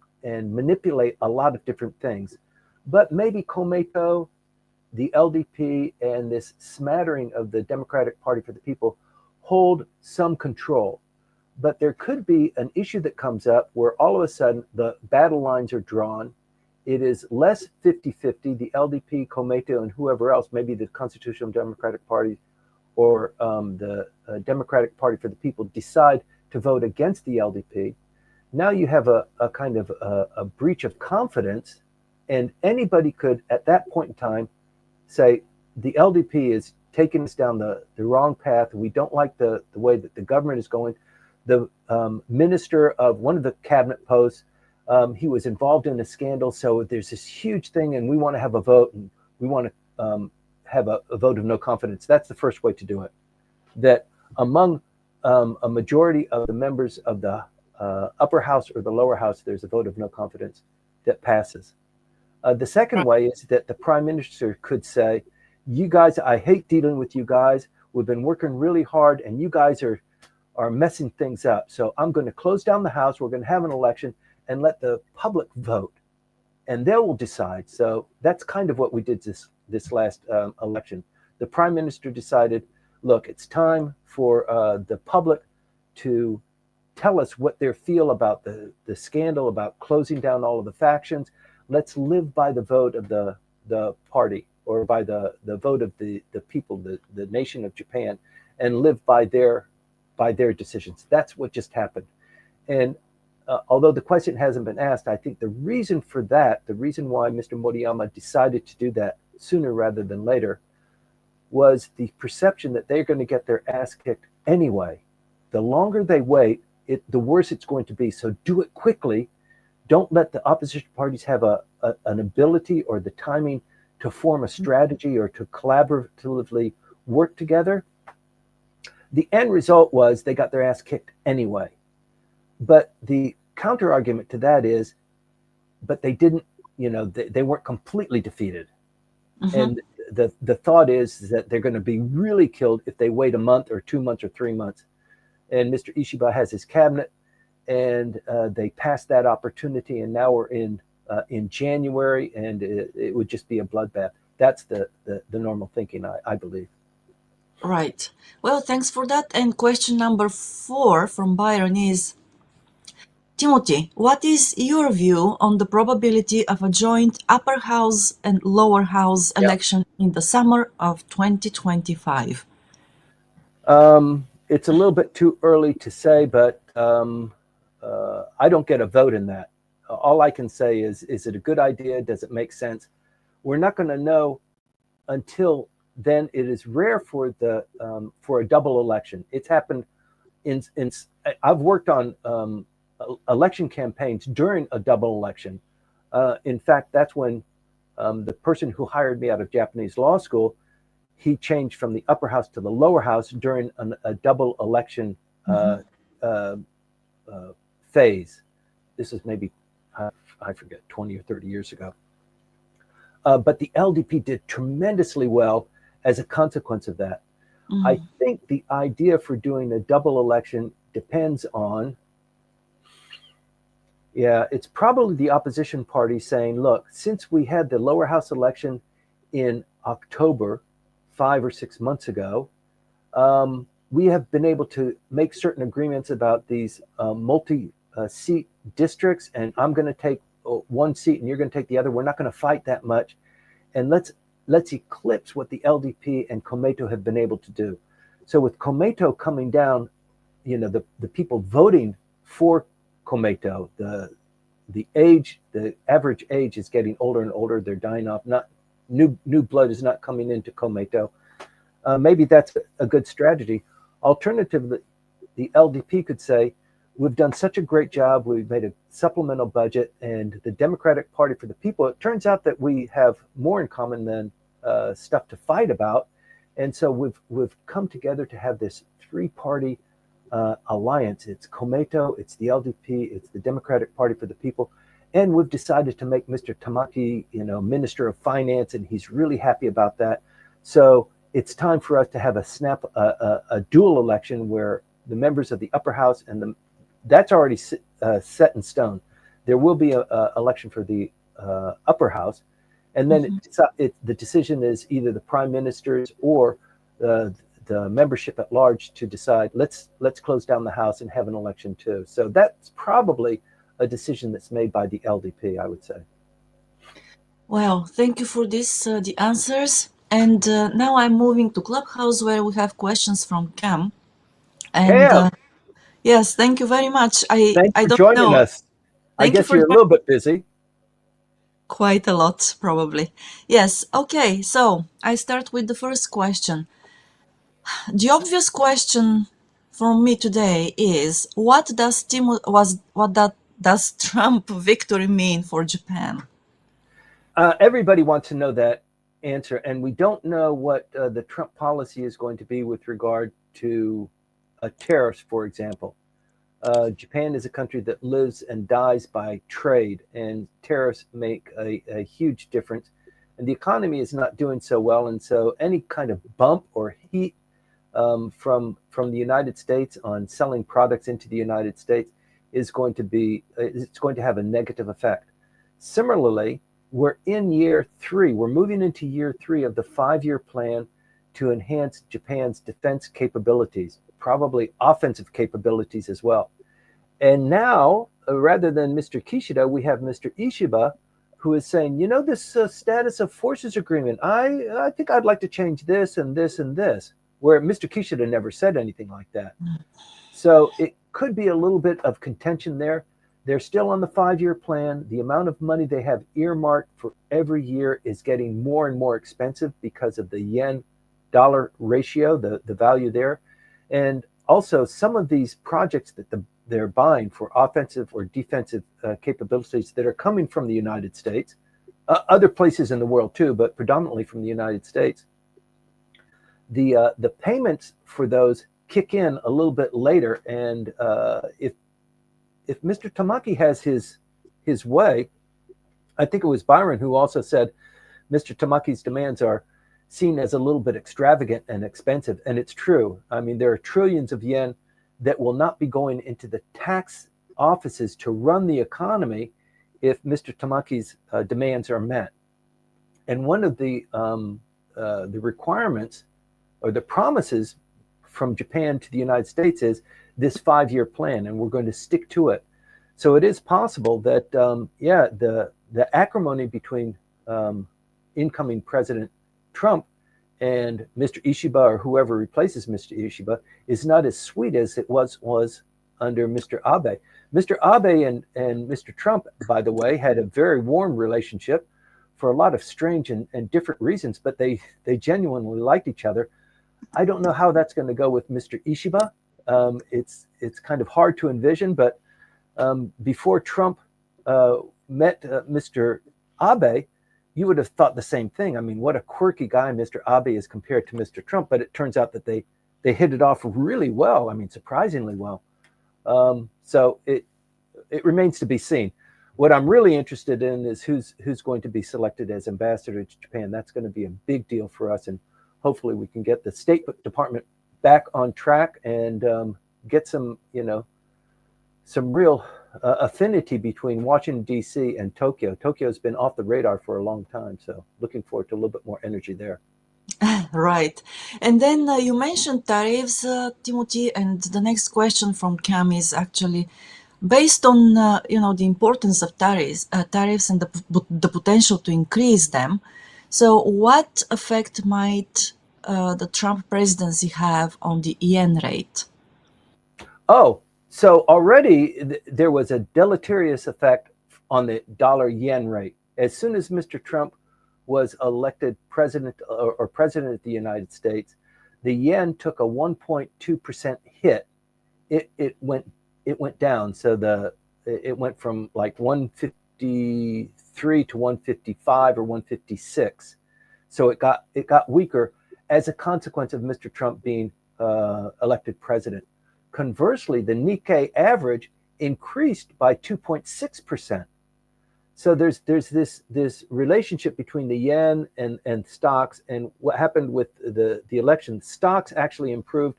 manipulate a lot of different things. But maybe Komeito, the LDP, and this smattering of the Democratic Party for the People hold some control. But there could be an issue that comes up where all of a sudden the battle lines are drawn. It is less 50-50, the LDP, Komeito, and whoever else, maybe the Constitutional Democratic Party or the Democratic Party for the People, decide to vote against the LDP. Now you have a kind of a breach of confidence, and anybody could, at that point in time, say, the LDP is taking us down the wrong path. We don't like the way that the government is going. The minister of one of the cabinet posts, he was involved in a scandal. So there's this huge thing, and we want to have a vote, and we want to have a vote of no confidence. That's the first way to do it. That among a majority of the members of the upper house or the lower house, there's a vote of no confidence that passes. The second way is that the prime minister could say, you guys, I hate dealing with you guys. We've been working really hard, and you guys are messing things up. So I'm going to close down the house. We're going to have an election and let the public vote, and they will decide. So that's kind of what we did this last election. The prime minister decided, look, it's time for the public to tell us what they feel about the scandal, about closing down all of the factions. Let's live by the vote of the party, or by the vote of the people, the nation of Japan, and live by their decisions. That's what just happened. And although the question hasn't been asked, I think the reason for that, the reason why Mr. Moriyama decided to do that sooner rather than later, was the perception that they're going to get their ass kicked anyway. The longer they wait, the worse it's going to be. So do it quickly. Don't let the opposition parties have an ability or the timing to form a strategy or to collaboratively work together. The end result was they got their ass kicked anyway. But the counter argument to that is, but they didn't, they weren't completely defeated. Mhm. And the thought is that they're going to be really killed if they wait a month or 2 months or 3 months. And Mr. Ishiba has his cabinet, and they passed that opportunity, and now we're in January, and it would just be a bloodbath. That's the normal thinking, I believe. Right. Well, thanks for that. And question number 4 from Byron is, Timothy, what is your view on the probability of a joint upper house and lower house Yeah. election in the summer of 2025? It's a little bit too early to say, but I don't get a vote in that. All I can say is it a good idea? Does it make sense? we're not going to know until then. It is rare for for a double election. It's happened in I've worked on election campaigns during a double election. In fact, that's when the person who hired me out of Japanese law school, he changed from the upper house to the lower house during a double election phase. This is maybe, I forget, 20 or 30 years ago. But the LDP did tremendously well as a consequence of that. I think the idea for doing a double election depends on, it's probably the opposition party saying, look, since we had the lower house election in October, 5 or 6 months ago, we have been able to make certain agreements about these multi-seat districts, and I'm going to take one seat and you're going to take the other. We're not going to fight that much. And let's eclipse what the LDP and Komeito have been able to do. So with Komeito coming down, the people voting for Komeito, the average age is getting older and older. They're dying off. Not new blood is not coming into Komeito. Maybe that's a good strategy. Alternatively, the LDP could say, we've done such a great job. We've made a supplemental budget, and the Democratic Party for the People, it turns out that we have more in common than stuff to fight about. And so we've come together to have this three-party alliance. It's Komeito, it's the LDP, it's the Democratic Party for the People. And we've decided to make Mr. Tamaki, Minister of Finance, and he's really happy about that. So it's time for us to have a dual election where the members of the upper house and that's already set in stone. There will be an election for the upper house, and then the decision is either the prime ministers or the membership at large to decide. Let's close down the house and have an election too. So that's probably a decision that's made by the LDP, I would say. Well, thank you for the answers. And now I'm moving to Clubhouse where we have questions from Cam. And Cam, yes, thank you very much. thanks I for don't joining know. us. I guess you're a little bit busy. Quite a lot, probably. Yes. Okay. So I start with the first question. The obvious question from me today is, what does Trump victory mean for Japan? Everybody wants to know that answer, and we don't know what the Trump policy is going to be with regard to tariffs, for example. Japan is a country that lives and dies by trade, and tariffs make a huge difference. And the economy is not doing so well, and so any kind of bump or heat from the United States on selling products into the United States is going to have a negative effect. Similarly, we're in year 3. We're moving into year 3 of the 5-year plan to enhance Japan's defense capabilities, probably offensive capabilities as well. And now, rather than Mr. Kishida, we have Mr. Ishiba, who is saying, this status of forces agreement, I think I'd like to change this and this and this, where Mr. Kishida never said anything like that. So it could be a little bit of contention there. They're still on the 5-year plan. The amount of money they have earmarked for every year is getting more and more expensive because of the yen-dollar ratio, the value there. And also some of these projects that they're buying for offensive or defensive capabilities that are coming from the United States, other places in the world too, but predominantly from the United States. The payments for those kick in a little bit later, and if Mr. Tamaki has his way, I think it was Byron who also said Mr. Tamaki's demands are seen as a little bit extravagant and expensive, and it's true. I mean, there are trillions of yen that will not be going into the tax offices to run the economy if Mr. Tamaki's demands are met. And one of the requirements or the promises from Japan to the United States is this 5-year plan, and we're going to stick to it. So it is possible that, the acrimony between incoming President Trump and Mr. Ishiba or whoever replaces Mr. Ishiba is not as sweet as it was under Mr. Abe. Mr. Abe and Mr. Trump, by the way, had a very warm relationship for a lot of strange and different reasons, but they genuinely liked each other. I don't know how that's going to go with Mr. Ishiba. It's kind of hard to envision, but before Trump met Mr. Abe, you would have thought the same thing. I mean, what a quirky guy Mr. Abe is compared to Mr. Trump, but it turns out that they hit it off really well. I mean, surprisingly well. So it remains to be seen. What I'm really interested in is who's going to be selected as ambassador to Japan. That's going to be a big deal for us, and hopefully we can get the State Department back on track and get some real affinity between Washington, D.C. and Tokyo. Tokyo's been off the radar for a long time, so looking forward to a little bit more energy there. Right. And then you mentioned tariffs, Timothy, and the next question from Cam is actually based on the importance of tariffs and the potential to increase them. So, what effect might the Trump presidency have on the yen rate? Oh, so already there was a deleterious effect on the dollar yen rate. As soon as Mr. Trump was elected president or president of the United States, the yen took a 1.2% hit. It went down. So it went from like 153 to 155 or 156. So it got weaker as a consequence of Mr. Trump being elected president. Conversely, the Nikkei average increased by 2.6%. So there's this relationship between the yen and stocks, and what happened with the election. Stocks actually improved,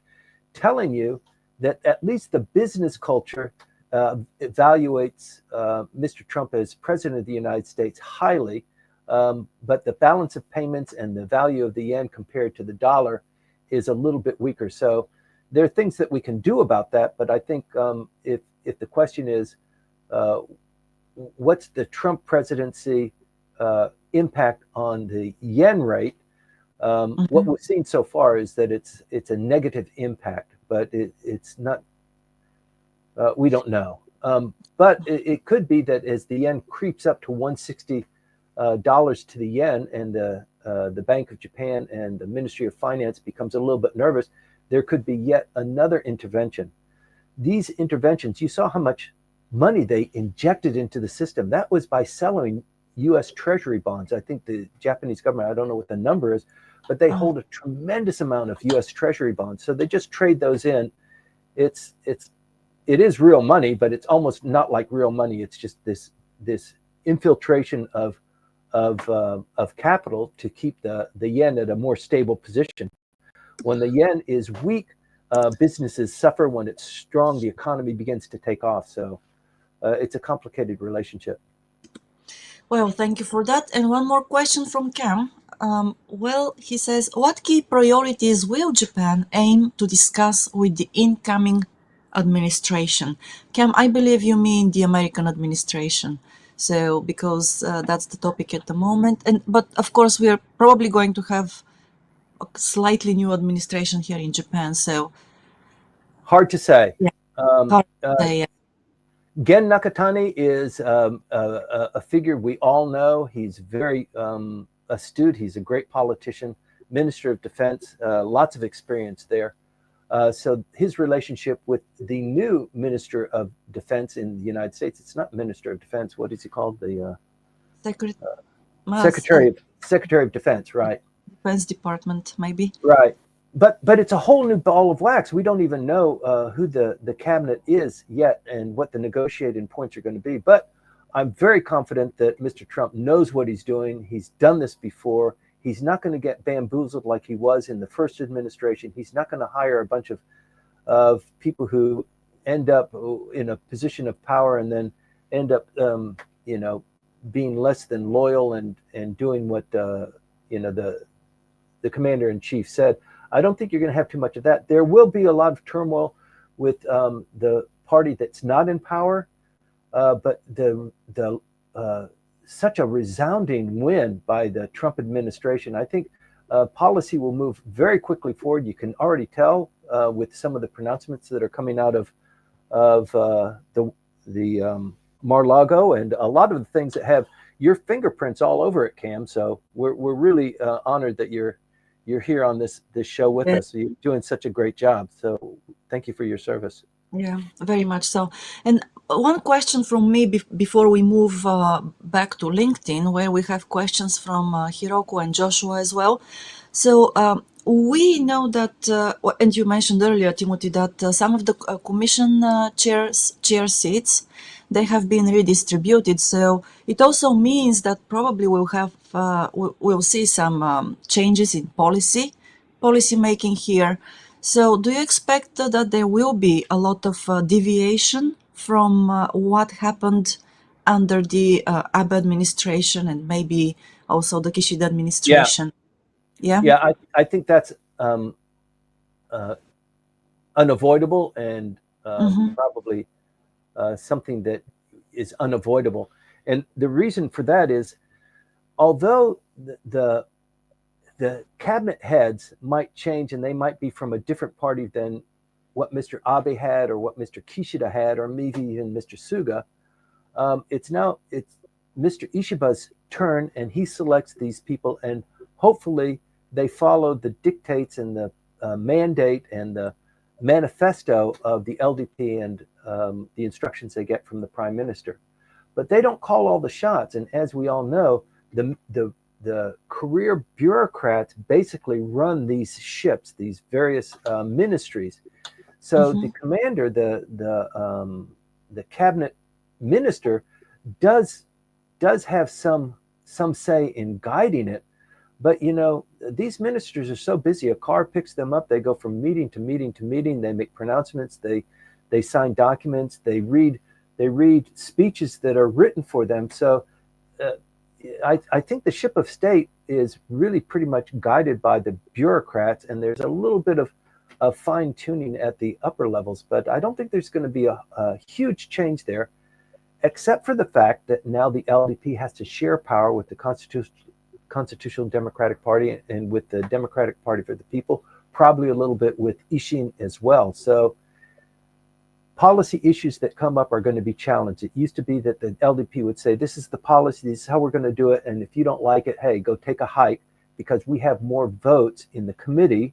telling you that at least the business culture evaluates Mr. Trump as president of the United States highly, but the balance of payments and the value of the yen compared to the dollar is a little bit weaker. So there are things that we can do about that, but I think if the question is what's the Trump presidency impact on the yen rate, what we've seen so far is that it's a negative impact, but it's not. We don't know, but it could be that as the yen creeps up to $160 to the yen, and the Bank of Japan and the Ministry of Finance becomes a little bit nervous, there could be yet another intervention. These interventions, you saw how much money they injected into the system. That was by selling U.S. Treasury bonds. I think the Japanese government, I don't know what the number is, but they hold a tremendous amount of U.S. Treasury bonds. So they just trade those in. It is real money, but it's almost not like real money. It's just this infiltration of capital to keep the yen at a more stable position. When the yen is weak, businesses suffer. When it's strong, the economy begins to take off. So it's a complicated relationship. Well, thank you for that. And one more question from Cam. He says, what key priorities will Japan aim to discuss with the incoming administration? Cam, I believe you mean the American administration. So, because that's the topic at the moment. But of course, we are probably going to have a slightly new administration here in Japan. So, hard to say. Yeah. Hard to say, yeah. Gen Nakatani is a figure we all know. He's very astute. He's a great politician, Minister of Defense, lots of experience there. So his relationship with the new Minister of Defense in the United States, it's not Minister of Defense. What is he called? The Secretary of Defense, right? Defense Department, maybe. Right. But it's a whole new ball of wax. We don't even know who the cabinet is yet and what the negotiating points are going to be. But I'm very confident that Mr. Trump knows what he's doing. He's done this before. He's not going to get bamboozled like he was in the first administration. He's not going to hire a bunch of people who end up in a position of power and then end up, being less than loyal and doing what the commander-in-chief said. I don't think you're going to have too much of that. There will be a lot of turmoil with the party that's not in power, but such a resounding win by the Trump administration. I think policy will move very quickly forward. You can already tell with some of the pronouncements that are coming out of the Mar-a-Lago and a lot of the things that have your fingerprints all over it, Cam. So we're really honored that you're here on this show with Yeah. us. You're doing such a great job. So thank you for your service. Yeah, very much so. And one question from me before we move back to LinkedIn, where we have questions from Hiroko and Joshua as well. So we know that, and you mentioned earlier, Timothy, that some of the commission chair seats, they have been redistributed. So it also means that probably we'll see some changes in policy making here. So do you expect that there will be a lot of deviation from what happened under the Abe administration and maybe also the Kishida Yeah, administration? Yeah. yeah. I think that's uh, unavoidable and Mm-hmm. probably something that is unavoidable. And the reason for that is, although the cabinet heads might change and they might be from a different party than what Mr. Abe had or what Mr. Kishida had or maybe even Mr. Suga, it's Mr. Ishiba's turn and he selects these people and hopefully they follow the dictates and the mandate and the manifesto of the LDP and the instructions they get from the prime minister. But they don't call all the shots. And as we all know, the career bureaucrats basically run these ships, these various ministries. So Mm-hmm. the commander, the cabinet minister, does have some say in guiding it. But these ministers are so busy. A car picks them up. They go from meeting to meeting to meeting. They make pronouncements. They sign documents. They read speeches that are written for them. So I think the ship of state is really pretty much guided by the bureaucrats, and there's a little bit of fine tuning at the upper levels. But I don't think there's going to be a huge change there, except for the fact that now the LDP has to share power with the Constitutional Democratic Party and with the Democratic Party for the People, probably a little bit with Ishin as well. So policy issues that come up are going to be challenged. It used to be that the LDP would say, this is the policy, this is how we're going to do it. And if you don't like it, hey, go take a hike, because we have more votes in the committee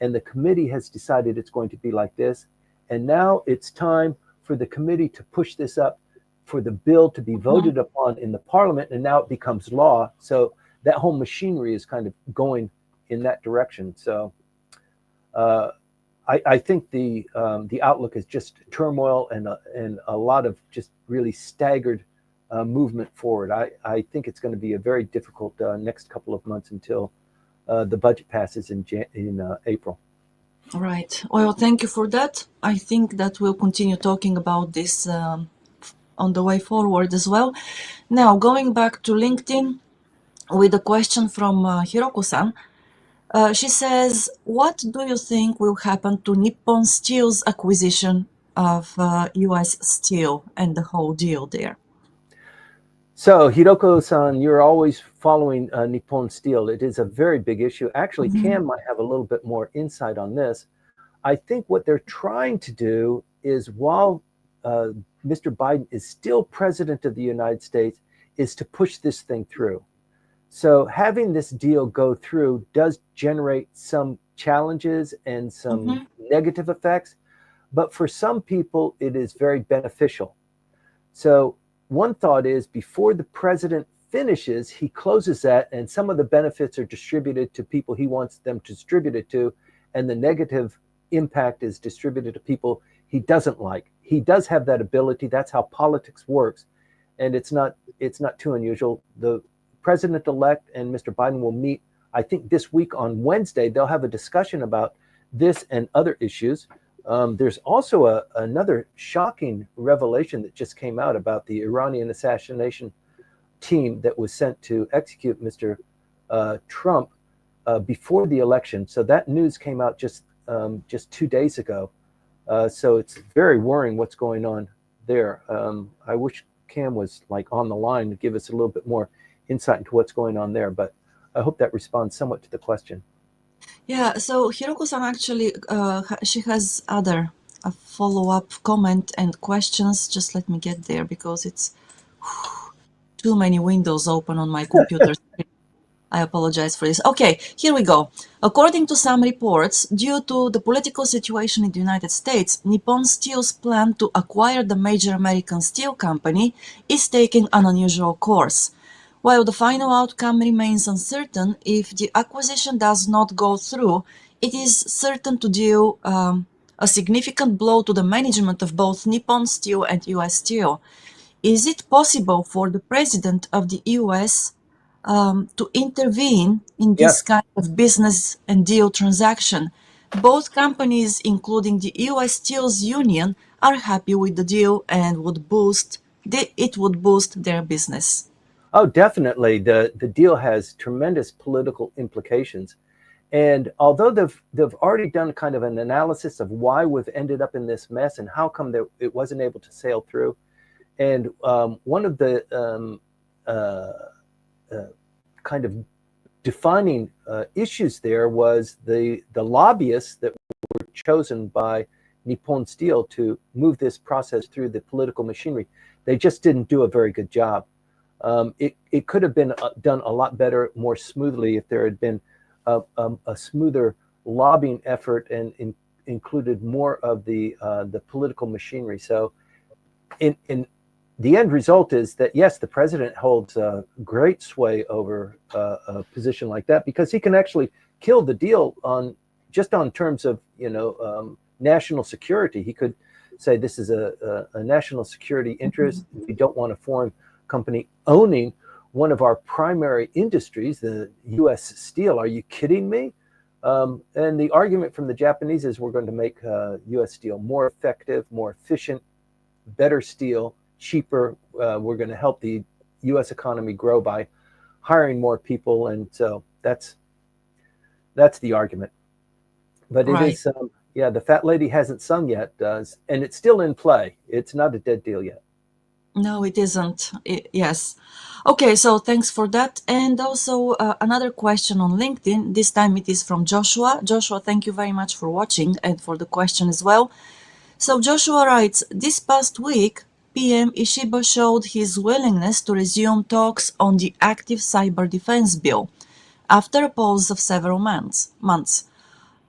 and the committee has decided it's going to be like this. And now it's time for the committee to push this up for the bill to be voted upon in the parliament. And now it becomes law. So that whole machinery is kind of going in that direction. So I think the outlook is just turmoil and a lot of just really staggered movement forward. I think it's going to be a very difficult next couple of months until the budget passes in April. Right. Well, thank you for that. I think that we'll continue talking about this on the way forward as well. Now, going back to LinkedIn with a question from Hiroko-san. She says, what do you think will happen to Nippon Steel's acquisition of US Steel and the whole deal there? So, Hiroko-san, you're always following Nippon Steel. It is a very big issue. Actually, Cam might have a little bit more insight on this. I think what they're trying to do is, while Mr. Biden is still president of the United States, is to push this thing through. So having this deal go through does generate some challenges and some negative effects, but for some people, it is very beneficial. So one thought is, before the president finishes, he closes that and some of the benefits are distributed to people he wants them distributed to, and the negative impact is distributed to people he doesn't like. He does have that ability. That's how politics works. And it's not too unusual. The president-elect and Mr. Biden will meet, I think, this week on Wednesday. They'll have a discussion about this and other issues. There's also another shocking revelation that just came out about the Iranian assassination team that was sent to execute Mr. Trump before the election. So that news came out just 2 days ago. So it's very worrying what's going on there. I wish Cam was on the line to give us a little bit more insight into what's going on there, but I hope that responds somewhat to the question. Yeah, so Hiroko-san actually, she has other follow-up comment and questions. Just let me get there because it's too many windows open on my computer screen. I apologize for this. Okay, here we go. According to some reports, due to the political situation in the United States, Nippon Steel's plan to acquire the major American steel company is taking an unusual course. While the final outcome remains uncertain, if the acquisition does not go through, it is certain to deal a significant blow to the management of both Nippon Steel and US Steel. Is it possible for the president of the US to intervene in this Yes. kind of business and deal transaction? Both companies, including the US Steel's union, are happy with the deal and it would boost their business. Oh, definitely. The deal has tremendous political implications. And although they've already done kind of an analysis of why we've ended up in this mess and how come that it wasn't able to sail through, and one of the kind of defining issues there was the lobbyists that were chosen by Nippon Steel to move this process through the political machinery. They just didn't do a very good job. It could have been done a lot better, more smoothly, if there had been a smoother lobbying effort and included more of the political machinery. So, in the end result is that yes, the president holds great sway over a position like that because he can actually kill the deal on terms of national security. He could say this is a national security interest. We don't want a foreign company owning one of our primary industries, the U.S. steel. Are you kidding me? And the argument from the Japanese is we're going to make U.S. steel more effective, more efficient, better steel, cheaper. We're going to help the U.S. economy grow by hiring more people. And so that's the argument. But Right. it is, the fat lady hasn't sung yet, and it's still in play. It's not a dead deal yet. No, it isn't. Yes. Okay, so thanks for that. And also another question on LinkedIn. This time it is from Joshua. Joshua, thank you very much for watching and for the question as well. So Joshua writes, this past week, PM Ishiba showed his willingness to resume talks on the active cyber defense bill after a pause of several months.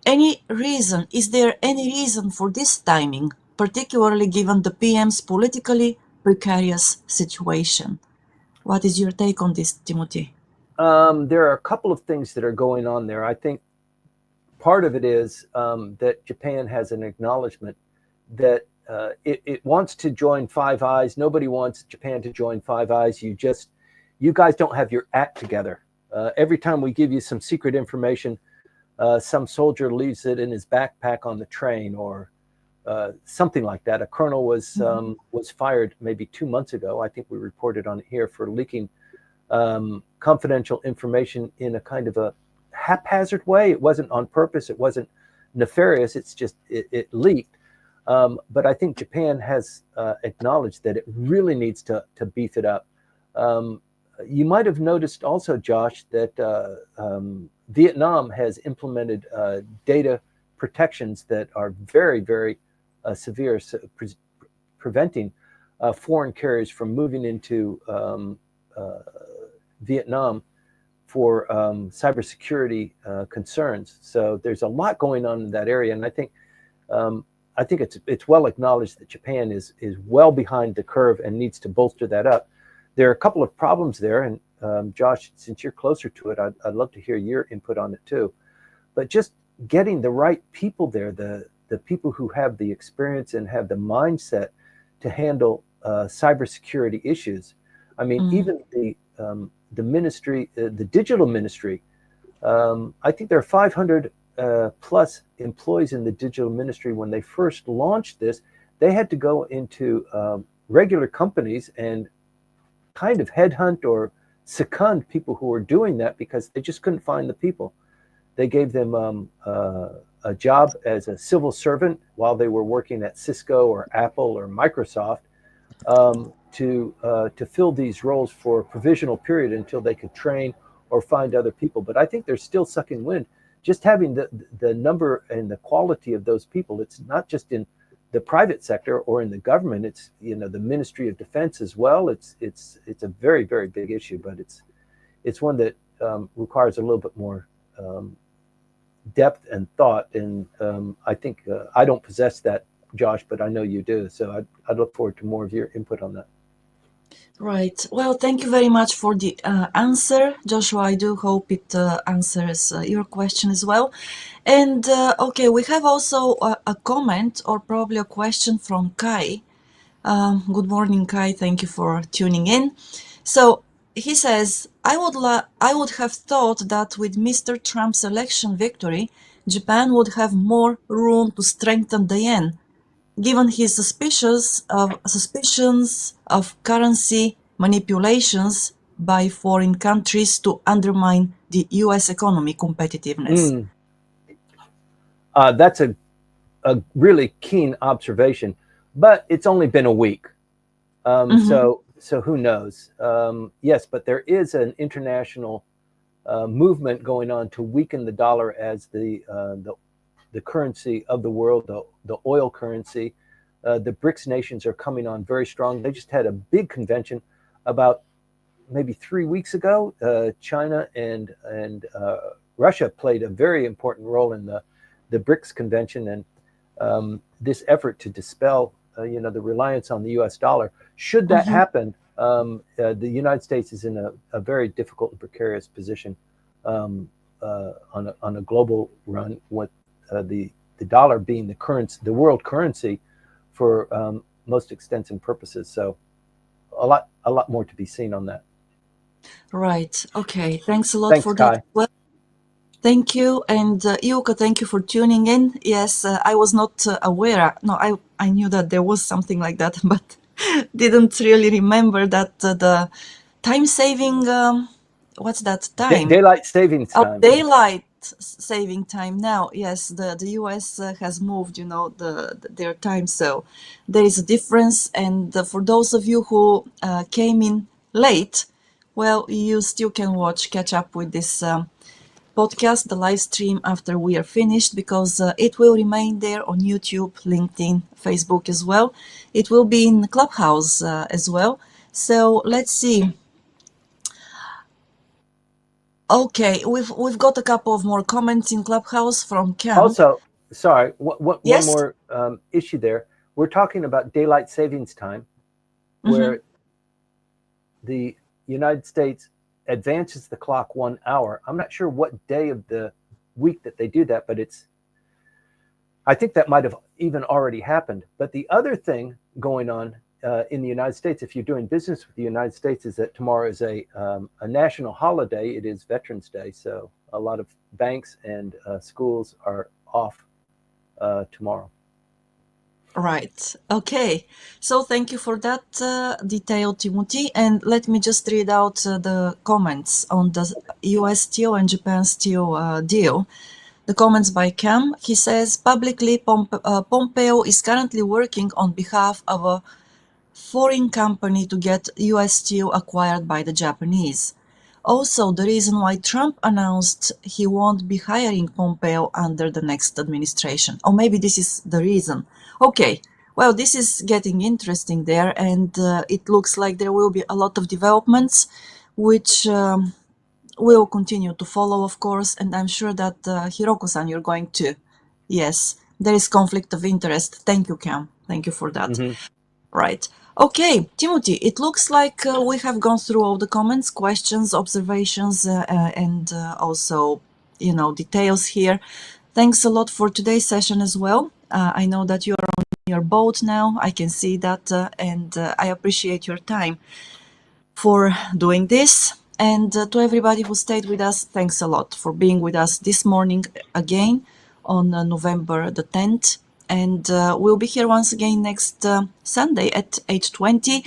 Is there any reason for this timing, particularly given the PM's politically precarious situation? What is your take on this, Timothy? There are a couple of things that are going on there. I think part of it is that Japan has an acknowledgement that it wants to join Five Eyes. Nobody wants Japan to join Five Eyes. You guys don't have your act together. Every time we give you some secret information, some soldier leaves it in his backpack on the train or something like that. A colonel was fired maybe 2 months ago. I think we reported on it here for leaking confidential information in a kind of a haphazard way. It wasn't on purpose. It wasn't nefarious. It's just it leaked. But I think Japan has acknowledged that it really needs to beef it up. You might have noticed also, Josh, that Vietnam has implemented data protections that are very, very severe, preventing foreign carriers from moving into Vietnam for cybersecurity concerns. So there's a lot going on in that area, and I think it's well acknowledged that Japan is well behind the curve and needs to bolster that up. There are a couple of problems there, and Josh, since you're closer to it, I'd love to hear your input on it too. But just getting the right people there, the people who have the experience and have the mindset to handle cybersecurity issues. I mean, even the ministry, the digital ministry. I think there are 500 plus employees in the digital ministry. When they first launched this, they had to go into regular companies and kind of headhunt or second people who were doing that because they just couldn't find the people. They gave them a job as a civil servant while they were working at Cisco or Apple or Microsoft to fill these roles for a provisional period until they could train or find other people. But I think they're still sucking wind. Just having the number and the quality of those people, it's not just in the private sector or in the government. It's, the Ministry of Defense as well. It's a very, very big issue, but it's one that requires a little bit more depth and thought. And I think I don't possess that, Josh, but I know you do. So I'd look forward to more of your input on that. Right. Well, thank you very much for the answer, Joshua. I do hope it answers your question as well. And okay, we have also a comment or probably a question from Kai. Good morning, Kai. Thank you for tuning in. So he says, I would have thought that with Mr. Trump's election victory, Japan would have more room to strengthen the yen, given his suspicions of currency manipulations by foreign countries to undermine the U.S. economy competitiveness. That's a really keen observation, but it's only been a week. So who knows? Yes, but there is an international movement going on to weaken the dollar as the currency of the world, the oil currency. The BRICS nations are coming on very strong. They just had a big convention about maybe 3 weeks ago. China and Russia played a very important role in the BRICS convention, and this effort to dispel the reliance on the U.S. dollar. Should that happen, the United States is in a very difficult and precarious position on a global run, with the dollar being the world currency for most extents and purposes. So a lot more to be seen on that. Right. Okay. Thanks a lot Thanks, for Kai. that. Well, thank you. And Yuka, thank you for tuning in. Yes, I was not aware. No, I knew that there was something like that, but didn't really remember that the time saving, what's that time? Daylight savings time. Daylight saving time now. Yes, the US has moved, their time. So there is a difference. And for those of you who came in late, well, you still can catch up with this podcast, the live stream after we are finished, because it will remain there on YouTube, LinkedIn, Facebook as well. It will be in Clubhouse as well. So let's see. Okay, we've got a couple of more comments in Clubhouse from Cam. Also, sorry, one Yes? more issue there. We're talking about daylight savings time, where the United States advances the clock 1 hour. I'm not sure what day of the week that they do that, but I think that might have even already happened. But the other thing going on in the United States, if you're doing business with the United States, is that tomorrow is a national holiday. It is Veterans Day, so a lot of banks and schools are off tomorrow. Right. Okay. So thank you for that detail, Timothy. And let me just read out the comments on the US Steel and Japan Steel deal. The comments by Cam. He says, publicly, Pompeo is currently working on behalf of a foreign company to get US Steel acquired by the Japanese. Also, the reason why Trump announced he won't be hiring Pompeo under the next administration. Or maybe this is the reason. Okay, well, this is getting interesting there, and it looks like there will be a lot of developments, which will continue to follow, of course, and I'm sure that Hiroko-san, you're going to. Yes, there is conflict of interest. Thank you, Cam. Thank you for that. Right. Okay, Timothy, it looks like we have gone through all the comments, questions, observations, and also, details here. Thanks a lot for today's session as well. I know that you're on your boat now. I can see that, and I appreciate your time for doing this. And to everybody who stayed with us, thanks a lot for being with us this morning again on November the 10th. And we'll be here once again next Sunday at 8:20.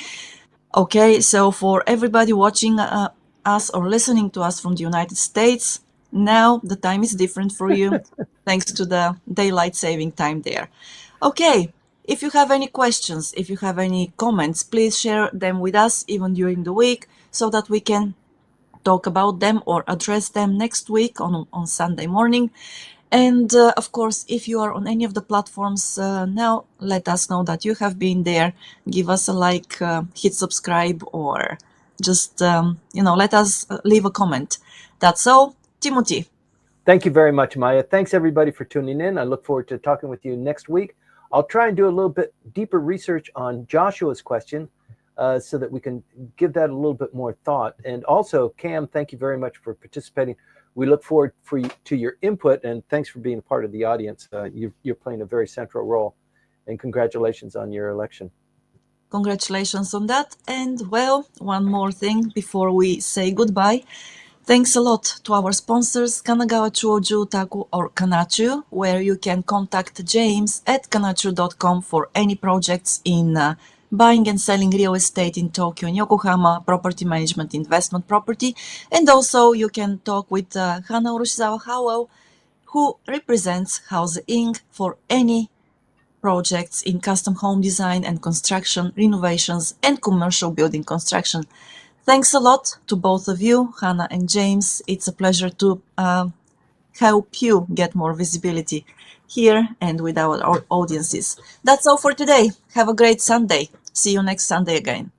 Okay, so for everybody watching us or listening to us from the United States, now the time is different for you, thanks to the daylight saving time there. Okay, if you have any questions, if you have any comments, please share them with us even during the week so that we can talk about them or address them next week on Sunday morning. And of course, if you are on any of the platforms now, let us know that you have been there. Give us a like, hit subscribe, or just, let us leave a comment. That's all. Timothy. Thank you very much, Maya. Thanks everybody for tuning in. I look forward to talking with you next week. I'll try and do a little bit deeper research on Joshua's question so that we can give that a little bit more thought. And also, Cam, thank you very much for participating. We look forward to your input, and thanks for being a part of the audience. You're playing a very central role, and congratulations on your election. Congratulations on that. And well, one more thing before we say goodbye. Thanks a lot to our sponsors, Kanagawa Chuo Jutaku or Kanchu, where you can contact James at kanchu.com for any projects in buying and selling real estate in Tokyo and Yokohama, property management, investment property. And also you can talk with James Howell, who represents Houze Inc. for any projects in custom home design and construction, renovations, and commercial building construction. Thanks a lot to both of you, Hannah and James. It's a pleasure to help you get more visibility here and with our audiences. That's all for today. Have a great Sunday. See you next Sunday again.